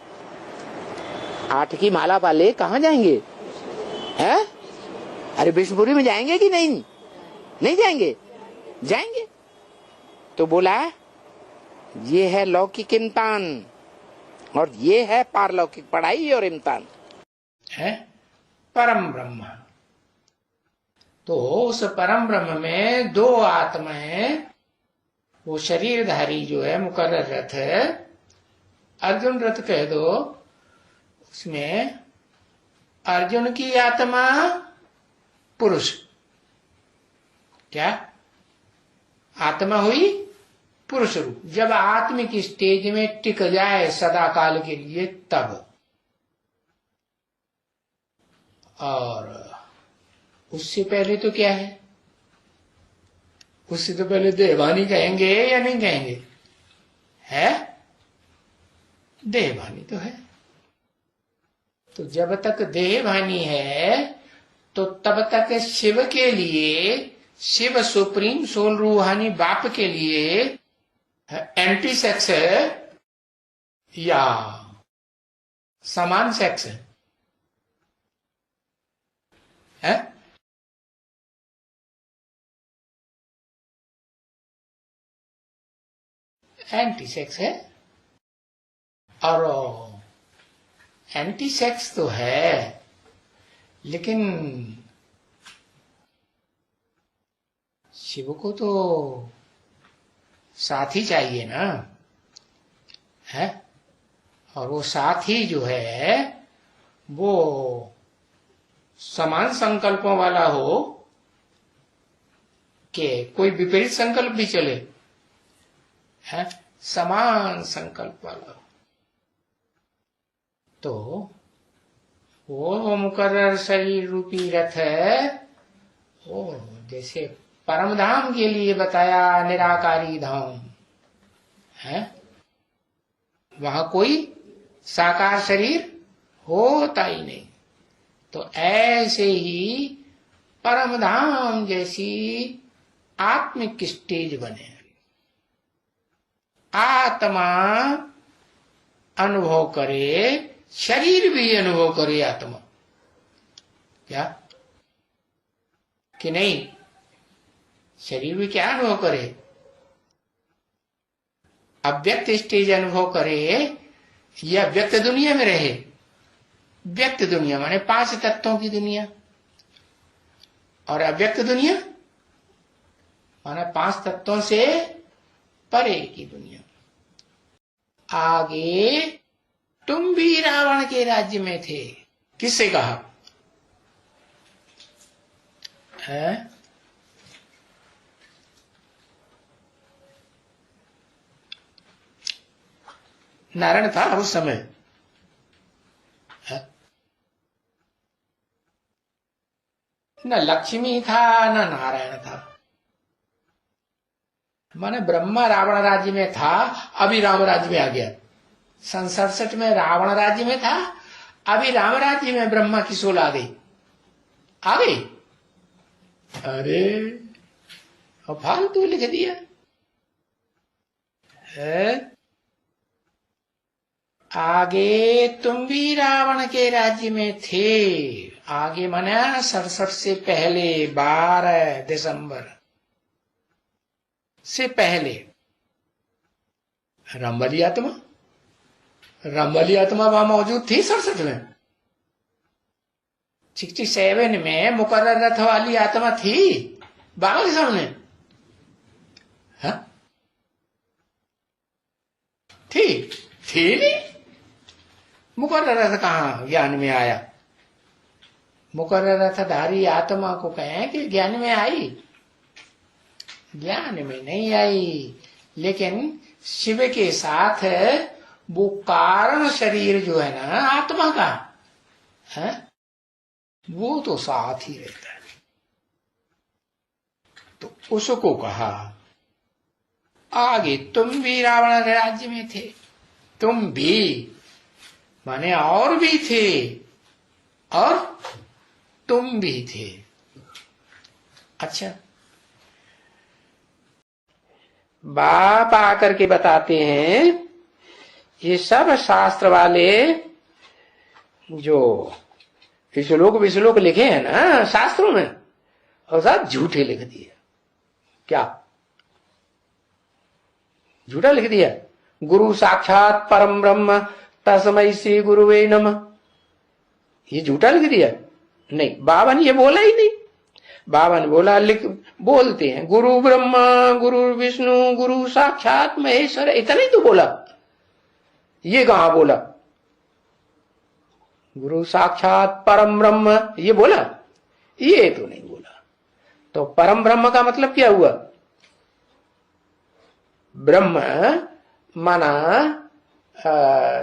8 की माला वाले कहाँ जाएंगे? हैं? अरे विष्णुपुरी में जाएंगे कि नहीं? नहीं जाएंगे? जाएंगे। तो बोला ये है लौकिक इम्तिहान और ये है पारलौकिक पढ़ाई और इम्तिहान है। परम ब्रह्म, तो उस परम ब्रह्म में 2 आत्माएं, वो शरीरधारी जो है मुकर्रर रथ है, अर्जुन रथ कह दो, उसमें अर्जुन की आत्मा पुरुष, क्या आत्मा हुई पुरुष रूप। जब आत्मिक स्टेज में टिक जाए सदा काल के लिए तब, और उससे पहले तो क्या है? उससे तो पहले देहभानी कहेंगे या नहीं कहेंगे? है देहभानी तो है। तो जब तक देहभानी है तो तब तक शिव के लिए, शिव सुप्रीम सोल रूहानी बाप के लिए एंटी सेक्स है या समान सेक्स है? एंटी सेक्स है। और एंटी सेक्स तो है, लेकिन शिव को तो साथी चाहिए ना, है? और वो साथी जो है वो समान संकल्पों वाला हो कि कोई विपरीत संकल्प भी चले, है? समान संकल्प वाला हो। तो वो मुकर्रर शरीर रूपी रथ है, वो जैसे परम धाम के लिए बताया निराकारी धाम है, वहां कोई साकार शरीर होता ही नहीं। तो ऐसे ही परम धाम जैसी आत्मिक स्टेज बने, आत्मा अनुभव करे, शरीर भी अनुभव करे आत्मा, क्या कि नहीं? शरीर भी क्या अनुभव करे? अव्यक्त स्टेज अनुभव करे या व्यक्त दुनिया में रहे। व्यक्त दुनिया माने 5 तत्वों की दुनिया, और अव्यक्त दुनिया माने 5 तत्वों से परे की दुनिया। आगे तुम भी रावण के राज्य में थे, किससे कहा है? नारायण था उस समय है? न लक्ष्मी था न नारायण था। माने ब्रह्मा रावण राज्य में था, अभी राम राज्य में आ गया। 67 में रावण राज्य में था, अभी राम राज्य में ब्रह्मा की सोल आ गई। आ गई? अरे अब फालतू लिख दिया है। आगे तुम भी रावण के राज्य में थे। आगे माना 67 से पहले 12 दिसंबर से पहले रामवाली आत्मा वहां मौजूद थी 67 में। 67 में मुकर्रर रथ वाली आत्मा थी बाबा के सामने, हाँ? थी नहीं। मुकर्रर रथ कहाँ ज्ञान में आया? मुकर्रर रथधारी आत्मा को कहें कि ज्ञान में आई, ज्ञान में नहीं आई। लेकिन शिव के साथ वो कारण शरीर जो है ना आत्मा का है, वो तो साथ ही रहता है। तो उसको कहा आगे तुम भी रावण राज्य में थे। तुम भी माने और भी थे, और तुम भी थे। अच्छा, बाप आकर के बताते हैं ये सब शास्त्र वाले जो श्लोक लिखे हैं ना शास्त्रों में, और सब झूठे लिख दिए। क्या झूठा लिख दिया? गुरु साक्षात परम ब्रह्म तस्मै श्री गुरुवे नमः, ये झूठा लिख दिया? नहीं, बाबा ने ये बोला ही नहीं। बाबा ने बोला बोलते हैं गुरु ब्रह्मा गुरु विष्णु गुरु साक्षात महेश्वर, इतना ही तो बोला। ये कहां बोला गुरु साक्षात परम ब्रह्म? ये बोला? ये तो नहीं बोला। तो परम ब्रह्म का मतलब क्या हुआ? ब्रह्म माना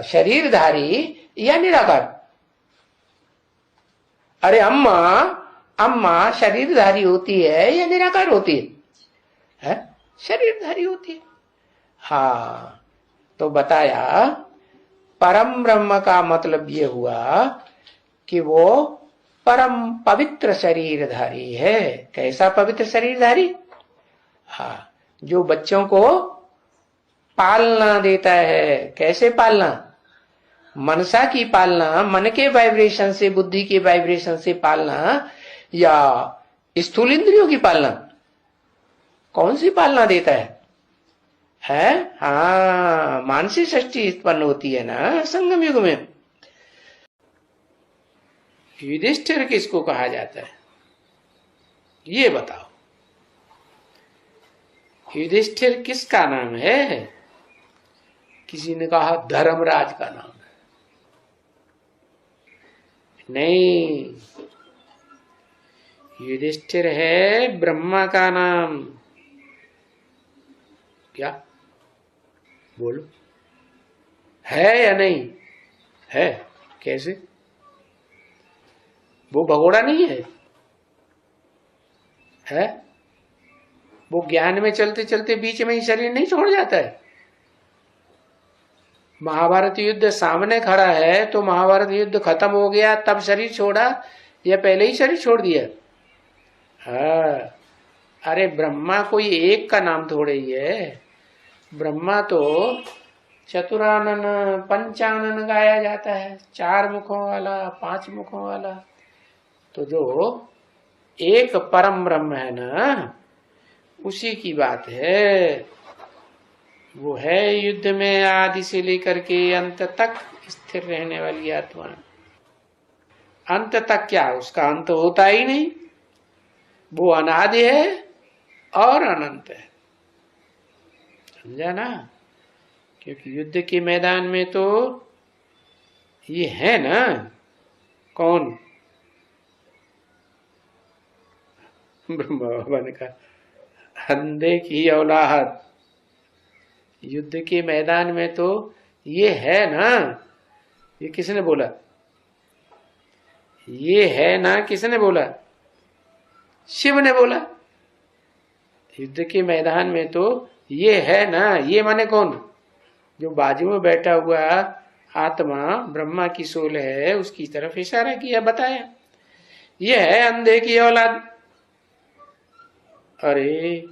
शरीरधारी या निराकार? अरे अम्मा शरीरधारी होती है या निराकार होती है? शरीरधारी होती है। हाँ, तो बताया परम ब्रह्म का मतलब ये हुआ कि वो परम पवित्र शरीरधारी है। कैसा पवित्र शरीरधारी? हाँ, जो बच्चों को पालना देता है। कैसे पालना? मनसा की पालना, मन के वाइब्रेशन से, बुद्धि के वाइब्रेशन से पालना, या स्थूल इंद्रियों की पालना? कौन सी पालना देता है? हाँ, मानसिक सृष्टि उत्पन्न होती है ना संगम युग में। युधिष्ठिर किसको कहा जाता है ये बताओ? युधिष्ठिर किसका नाम है? किसी ने कहा धर्मराज का नाम है। नहीं, युधिष्ठिर है ब्रह्मा का नाम। क्या बोलो, है या नहीं है? कैसे? वो भगोड़ा नहीं है? वो ज्ञान में चलते चलते बीच में ही शरीर नहीं छोड़ जाता है। महाभारत युद्ध सामने खड़ा है तो महाभारत युद्ध खत्म हो गया तब शरीर छोड़ा या पहले ही शरीर छोड़ दिया? हाँ, अरे ब्रह्मा कोई एक का नाम थोड़े ही है। ब्रह्मा तो चतुरानन पंचानन गाया जाता है, 4 मुखों वाला, 5 मुखों वाला। तो जो एक परम ब्रह्म है ना, उसी की बात है। वो है युद्ध में आदि से लेकर के अंत तक स्थिर रहने वाली आत्मा। अंत तक क्या, उसका अंत होता ही नहीं, वो अनादि है और अनंत है। समझा ना? क्योंकि युद्ध के मैदान में तो ये है ना, कौन? ब्रह्मा बाबा ने कहा अंधे की औलाद। युद्ध के मैदान में तो ये है ना, ये किसने बोला? ये है ना, किसने बोला? शिव ने बोला। युद्ध के मैदान में तो ये है ना, ये माने कौन? जो बाजू में बैठा हुआ आत्मा ब्रह्मा की सोल है, उसकी तरफ इशारा किया, बताया ये है अंधे की औलाद। अरे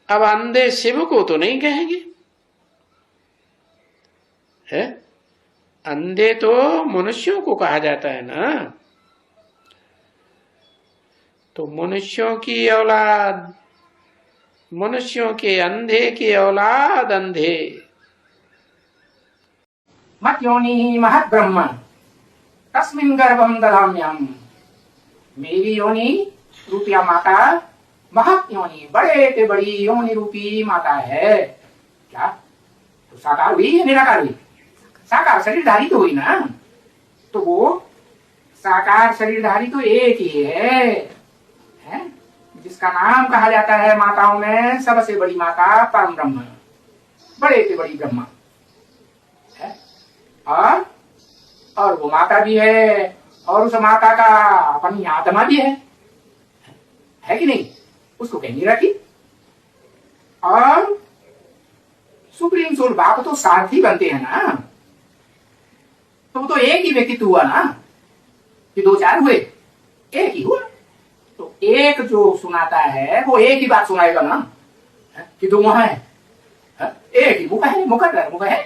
अब अंधे शिव को तो नहीं कहेंगे, है? अंधे तो मनुष्यों को कहा जाता है ना। तो मनुष्यों की औलाद, मनुष्यों के अंधे की औलाद अंधे। मत योनि महत ब्रह्म तस्मिन् गर्भम दधाम्यहम्। मेरी योनि रूपिया माता महत योनि, बड़े से बड़ी योनि रूपी माता है। क्या तो साकार हुई या निराकार हुई? साकार शरीरधारी तो हुई ना। तो वो साकार शरीरधारी तो एक ही है, जिसका नाम कहा जाता है माताओं में सबसे बड़ी माता परम ब्रह्म, बड़े से बड़ी ब्रह्मा है। और वो माता भी है, और उस माता का अपनी आत्मा भी है कि नहीं? उसको कहीं नहीं रखी। और सुप्रीम सोल बाप तो सारथी बनते हैं ना, तो वो तो एक ही व्यक्तित्व हुआ ना, कि दो चार हुए, एक ही हुआ। तो एक जो सुनाता है वो एक ही बात सुनाएगा ना, कि दो वहां है, एक ही मुख है, मुख है,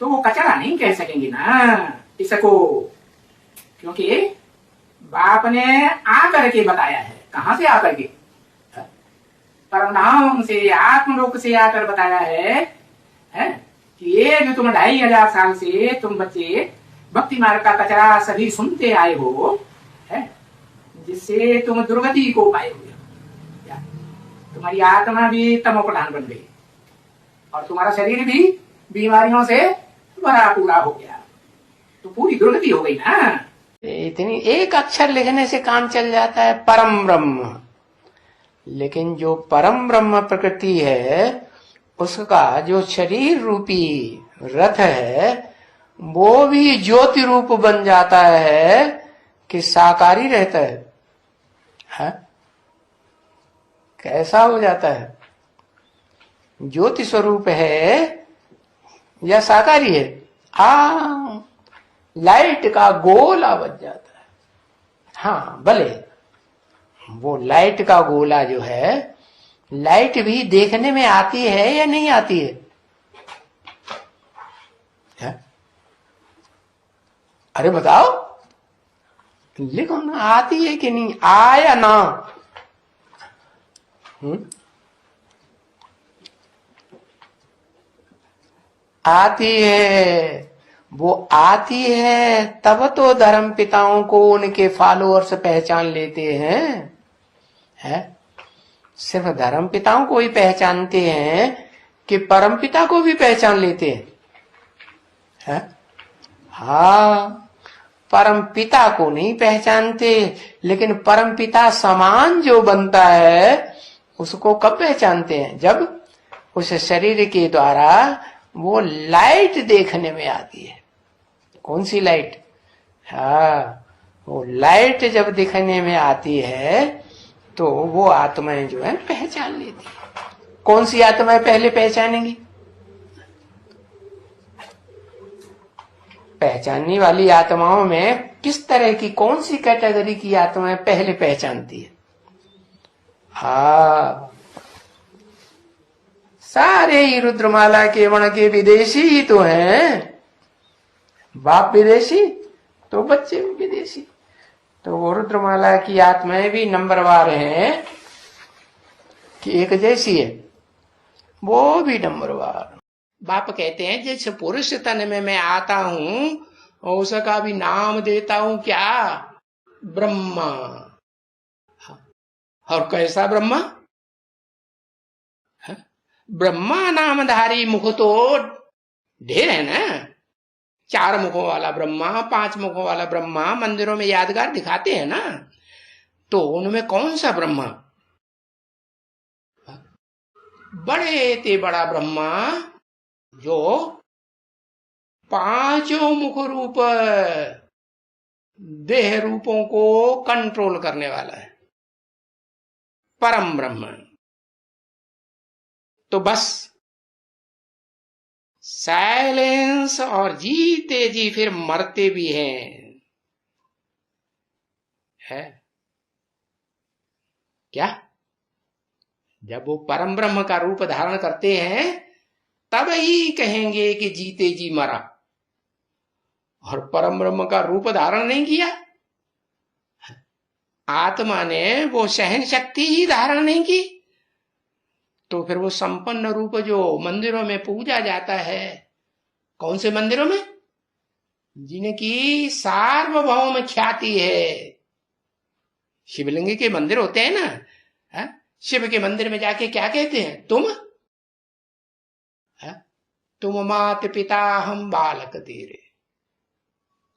तो वो कचरा नहीं कह सकेंगे ना इसको, क्योंकि बाप ने आकर के बताया है। कहां से आकर के? परमधाम से, आत्मलोक से आकर बताया है कि ये जो तुम 2500 साल से तुम बच्चे भक्ति मार्ग का कचरा सभी सुनते आए हो, जिससे तुम दुर्गति को पाए हुए, तुम्हारी आत्मा भी तमो प्रधान बन गई और तुम्हारा शरीर भी बीमारियों से भरा पूरा हो गया, तो पूरी दुर्गति हो गई ना। इतनी एक अक्षर लिखने से काम चल जाता है, परम ब्रह्म। लेकिन जो परम ब्रह्म प्रकृति है, उसका जो शरीर रूपी रथ है, वो भी ज्योति रूप बन जाता है कि साकारी रहता है? कैसा हो जाता है? ज्योति स्वरूप है या साकारी है? लाइट का गोला बन जाता है। हाँ भले वो लाइट का गोला जो है, लाइट भी देखने में आती है या नहीं आती है? अरे बताओ, लिखो ना, आती है कि नहीं? आया ना? आती है। वो आती है तब तो धर्म पिताओं को उनके फॉलोअर्स पहचान लेते हैं। सिर्फ धर्म पिताओं को ही पहचानते हैं कि परम पिता को भी पहचान लेते हैं? हाँ, परम पिता को नहीं पहचानते, लेकिन परम पिता समान जो बनता है उसको कब पहचानते हैं? जब उस शरीर के द्वारा वो लाइट देखने में आती है। कौन सी लाइट? हाँ, वो लाइट जब दिखने में आती है तो वो आत्माएं जो है पहचान लेती है। कौन सी आत्माएं पहले पहचानेंगी? पहचानने वाली आत्माओं में किस तरह की, कौन सी कैटेगरी की आत्माएं पहले पहचानती है? हाँ, सारे ही रुद्रमाला के वर्ण के विदेशी ही तो हैं। बाप विदेशी तो बच्चे भी विदेशी। तो वो रुद्रमाला की आत्माएं भी नंबरवार हैं कि एक जैसी है। वो भी नंबरवार। बाप कहते हैं जिस पुरुष तन में मैं आता हूं उसका भी नाम देता हूं क्या? ब्रह्मा। और कैसा ब्रह्मा? ब्रह्मा नामधारी मुख तो ढेर है ना। 4 मुखों वाला ब्रह्मा, 5 मुखों वाला ब्रह्मा मंदिरों में यादगार दिखाते हैं ना। तो उनमें कौन सा ब्रह्मा? बड़े ते बड़ा ब्रह्मा जो 5 मुख रूप देह रूपों को कंट्रोल करने वाला है, परम ब्रह्म। तो बस साइलेंस और जीते जी फिर मरते भी हैं, है क्या? जब वो परम ब्रह्म का रूप धारण करते हैं तब ही कहेंगे कि जीते जी मरा। और परम ब्रह्म का रूप धारण नहीं किया, आत्मा ने वो सहन शक्ति ही धारण नहीं की, तो फिर वो संपन्न रूप जो मंदिरों में पूजा जाता है, कौन से मंदिरों में? जिनकी सार्वभौम ख्याति है। शिवलिंग के मंदिर होते हैं ना, है? शिव के मंदिर में जाके क्या कहते हैं? तुम मात पिता हम बालक तेरे,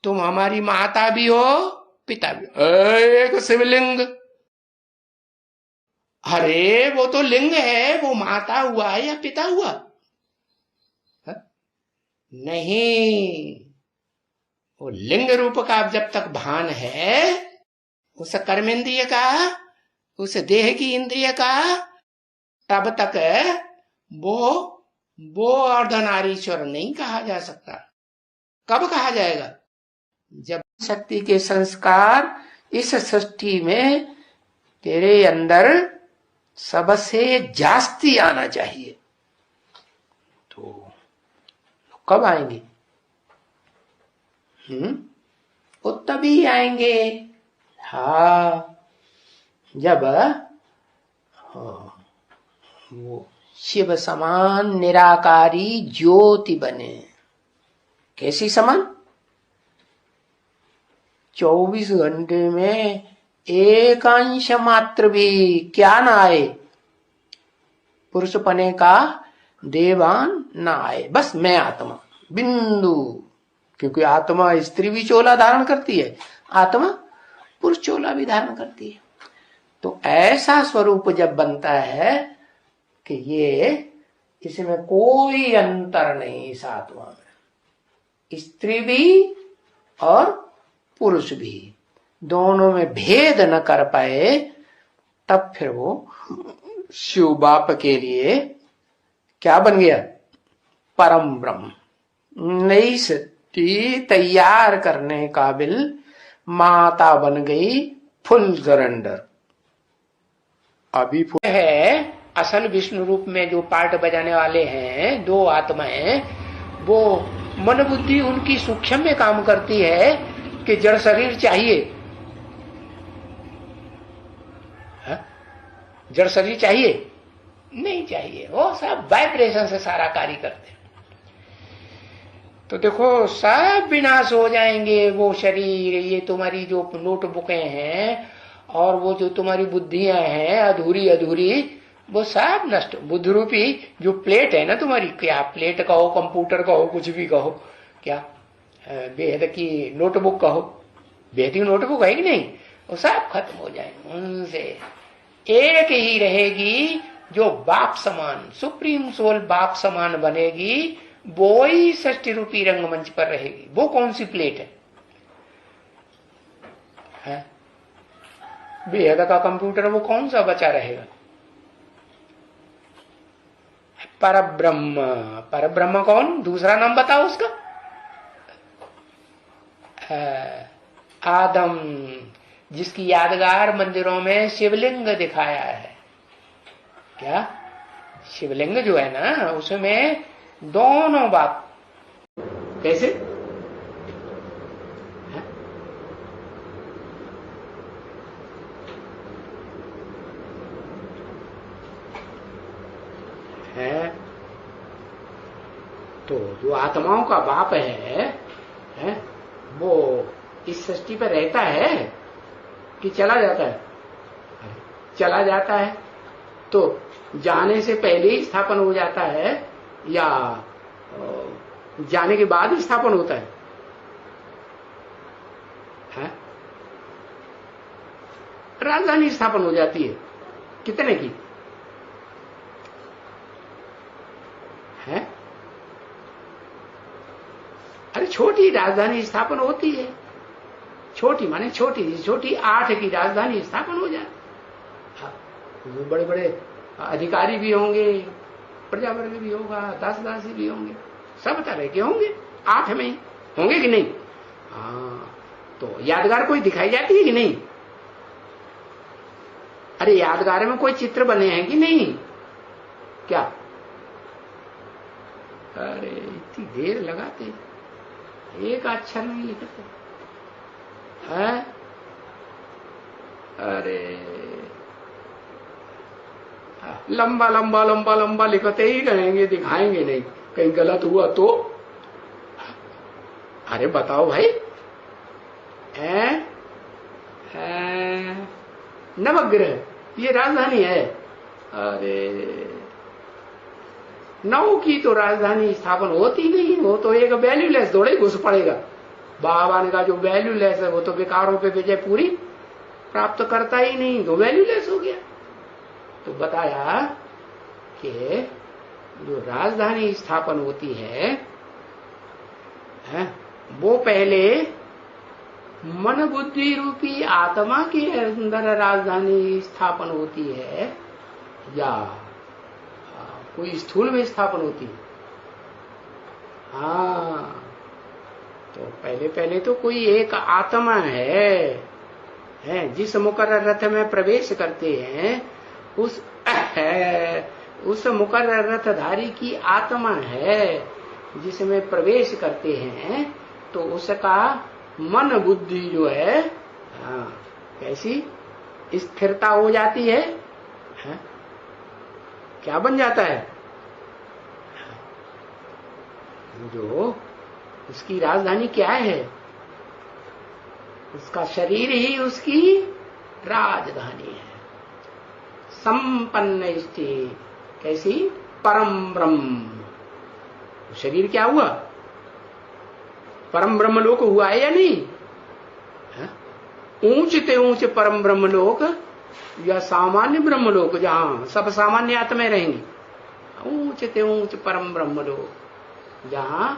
तुम हमारी माता भी हो पिता भी हो। एक शिवलिंग, अरे वो तो लिंग है, वो माता हुआ है या पिता हुआ? नहीं, वो लिंग रूप का जब तक भान है, उस कर्मेंद्रिय का, उस देह की इंद्रिय का, तब तक वो अर्धनारीश्वर नहीं कहा जा सकता। कब कहा जाएगा? जब शक्ति के संस्कार इस सृष्टि में तेरे अंदर सबसे जास्ती आना चाहिए। तो कब आएंगे? वो तभी आएंगे, हाँ, जब वो शिव समान निराकारी ज्योति बने। कैसी समान? 24 घंटे में एक अंश मात्र भी क्या ना आए, पुरुष पने का देवान ना आए। बस मैं आत्मा, बिंदु। क्योंकि आत्मा स्त्री भी चोला धारण करती है, आत्मा पुरुष चोला भी धारण करती है। तो ऐसा स्वरूप जब बनता है कि ये, इसमें कोई अंतर नहीं, इस आत्मा में स्त्री भी और पुरुष भी, दोनों में भेद न कर पाए, तब फिर वो शिव बाप के लिए क्या बन गया? परम ब्रह्म। नई सृष्टि तैयार करने काबिल माता बन गई, फुल सरेंडर। अभी फुल है। असल विष्णु रूप में जो पार्ट बजाने वाले हैं 2 आत्माएं, वो मन बुद्धि उनकी सूक्ष्म में काम करती है कि जड़ शरीर चाहिए, जड़ शरीर चाहिए नहीं चाहिए, वो सब वाइब्रेशन से सारा कार्य करते हैं। तो देखो सब विनाश हो जाएंगे वो शरीर, ये तुम्हारी जो नोटबुकें हैं और वो जो तुम्हारी बुद्धियां हैं अधूरी अधूरी, वो सब नष्ट। बुद्ध रूपी जो प्लेट है ना तुम्हारी, क्या प्लेट कहो, कंप्यूटर कहो, कुछ भी कहो, क्या बेहद की नोटबुक कहो, बेहद की नोटबुक है कि नहीं, वो सब खत्म हो जाएंगे। उनसे एक ही रहेगी जो बाप समान, सुप्रीम सोल बाप समान बनेगी, वो ही षष्टि रूपी रंगमंच पर रहेगी। वो कौन सी प्लेट है? बेहद का कंप्यूटर, वो कौन सा बचा रहेगा? परब्रह्म। परब्रह्म कौन? दूसरा नाम बताओ उसका। आदम, जिसकी यादगार मंदिरों में शिवलिंग दिखाया है। क्या शिवलिंग जो है ना, उसमें दोनों बात। कैसे? है जो आत्माओं का बाप है वो इस सृष्टि पर रहता है कि चला जाता है? चला जाता है तो जाने से पहले ही स्थापन हो जाता है या जाने के बाद ही स्थापन होता है? राजधानी स्थापन हो जाती है कितने की है? अरे छोटी राजधानी स्थापन होती है, छोटी माने छोटी 8 की राजधानी स्थापन हो जाती। बड़े बड़े अधिकारी भी होंगे, प्रजावर्ग भी होगा, दास दासी भी होंगे, सब तरह के होंगे, 8 में होंगे कि नहीं? हाँ, तो यादगार कोई दिखाई जाती है कि नहीं? अरे यादगार में कोई चित्र बने हैं कि नहीं? क्या? अरे इतनी देर लगाते, एक अक्षर नहीं लिखते है। अरे लंबा लंबा लंबा लंबा लिखते ही रहेंगे, दिखाएंगे नहीं, कहीं गलत हुआ तो। अरे बताओ भाई, नवग्रह ये राजधानी है। अरे 9 की तो राजधानी स्थापन होती नहीं, वो तो एक वैल्यूलेस थोड़े घुस पड़ेगा। बाबा ने कहा जो वैल्यूलेस है वो तो बेकारों पे विजय पूरी प्राप्त करता ही नहीं, तो वैल्यूलेस हो गया। तो बताया कि जो राजधानी स्थापन होती है वो पहले मन बुद्धि रूपी आत्मा के अंदर राजधानी स्थापन होती है या कोई स्थूल में स्थापन होती है? हाँ, तो पहले तो कोई एक आत्मा है जिस मुकर्रर रथ में प्रवेश करते हैं, उस मुकर्रर रथधारी की आत्मा है जिसमें प्रवेश करते हैं, तो उसका मन बुद्धि जो है कैसी स्थिरता हो जाती है? क्या बन जाता है? जो उसकी राजधानी क्या है? उसका शरीर ही उसकी राजधानी है। संपन्न स्थिति कैसी? परम ब्रह्म। शरीर क्या हुआ? परम ब्रह्म लोक हुआ है या नहीं? ऊंच ते ऊंच परम ब्रह्म लोक या सामान्य ब्रह्म लोक जहां सब सामान्य आत्माएं रहेंगी, ऊंच ते ऊंच परम ब्रह्म लोक जहां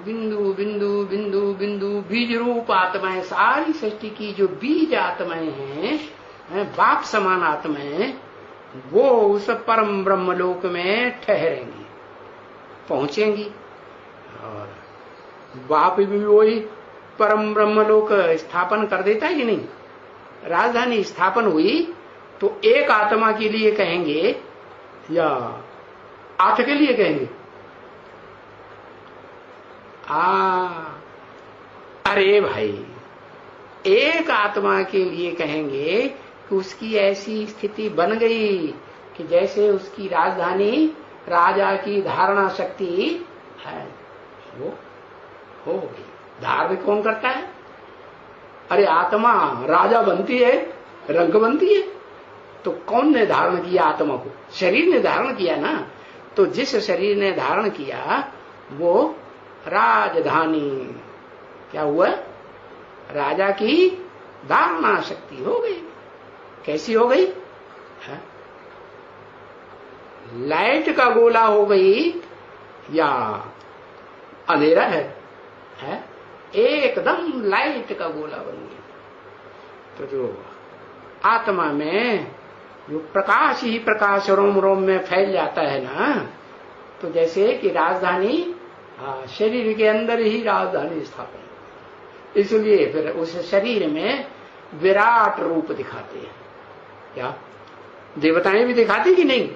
बिंदु बिंदु बिंदु बिंदु बीज रूप आत्माएं, सारी सृष्टि की जो बीज आत्माएं हैं, बाप समान आत्माएं, वो उस परम ब्रह्म लोक में ठहरेंगी, पहुंचेंगी। और बाप भी वही परम ब्रह्म लोक स्थापन कर देता है कि नहीं? राजधानी स्थापन हुई तो एक आत्मा के लिए कहेंगे या 8 के लिए कहेंगे? अरे भाई, एक आत्मा के लिए कहेंगे कि उसकी ऐसी स्थिति बन गई कि जैसे उसकी राजधानी राजा की धारणा शक्ति है, वो हो गई। धारण कौन करता है? अरे आत्मा राजा बनती है, रंग बनती है, तो कौन ने धारण किया आत्मा को? शरीर ने धारण किया ना। तो जिस शरीर ने धारण किया वो राजधानी क्या हुआ? राजा की धारणा शक्ति हो गई। कैसी हो गई? लाइट का गोला हो गई या अंधेरा है? एकदम लाइट का गोला बन गया। तो जो आत्मा में जो प्रकाश ही प्रकाश रोम रोम में फैल जाता है ना, तो जैसे कि राजधानी शरीर के अंदर ही राजधानी स्थापन, इसलिए फिर उस शरीर में विराट रूप दिखाते हैं। क्या देवताएं भी दिखाते कि नहीं?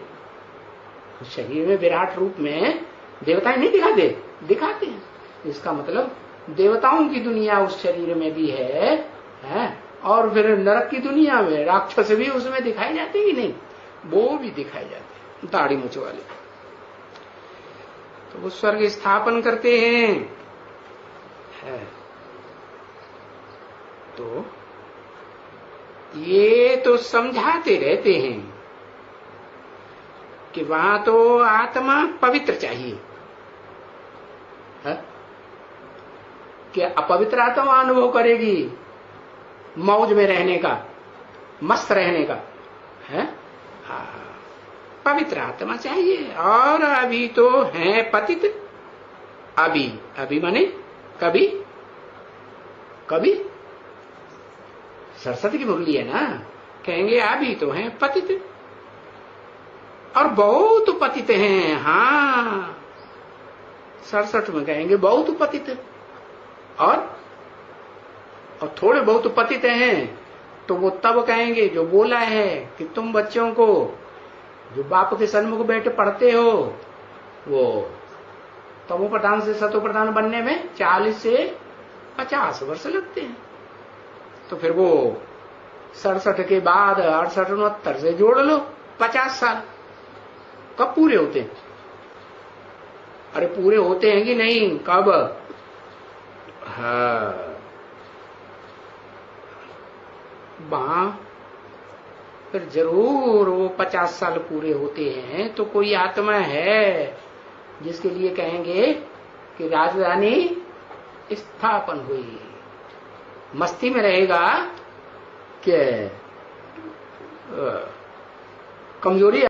शरीर में विराट रूप में देवताएं नहीं दिखाते? दिखाते हैं। इसका मतलब देवताओं की दुनिया उस शरीर में भी है और फिर नरक की दुनिया में राक्षस भी उसमें दिखाई जाते कि नहीं? वो भी दिखाई जाते, दाढ़ी मूंछ वाले। तो वो स्वर्ग स्थापन करते हैं। है तो ये तो समझाते रहते हैं कि वहां तो आत्मा पवित्र चाहिए, है? कि अपवित्र आत्मा अनुभव करेगी मौज में रहने का, मस्त रहने का, है? हाँ, पवित्र आत्मा चाहिए। और अभी तो है पतित। अभी अभी माने कभी कभी सरस्वती की मुरली है ना, कहेंगे अभी तो हैं पतित और बहुत पतित हैं। हाँ, 67 में कहेंगे बहुत पतित और थोड़े बहुत पतित हैं तो वो तब कहेंगे जो बोला है कि तुम बच्चों को जो बाप के सन्मुख बैठे पढ़ते हो वो तमो प्रधान से सतो प्रधान बनने में 40 से 50 वर्ष लगते हैं। तो फिर वो 67 के बाद 68 69 से जोड़ लो 50 साल कब पूरे होते हैं? अरे पूरे होते हैं कि नहीं, कब? हाँ, वहां फिर जरूर वो 50 साल पूरे होते हैं तो कोई आत्मा है जिसके लिए कहेंगे कि राजधानी स्थापन हुई। मस्ती में रहेगा कि कमजोरी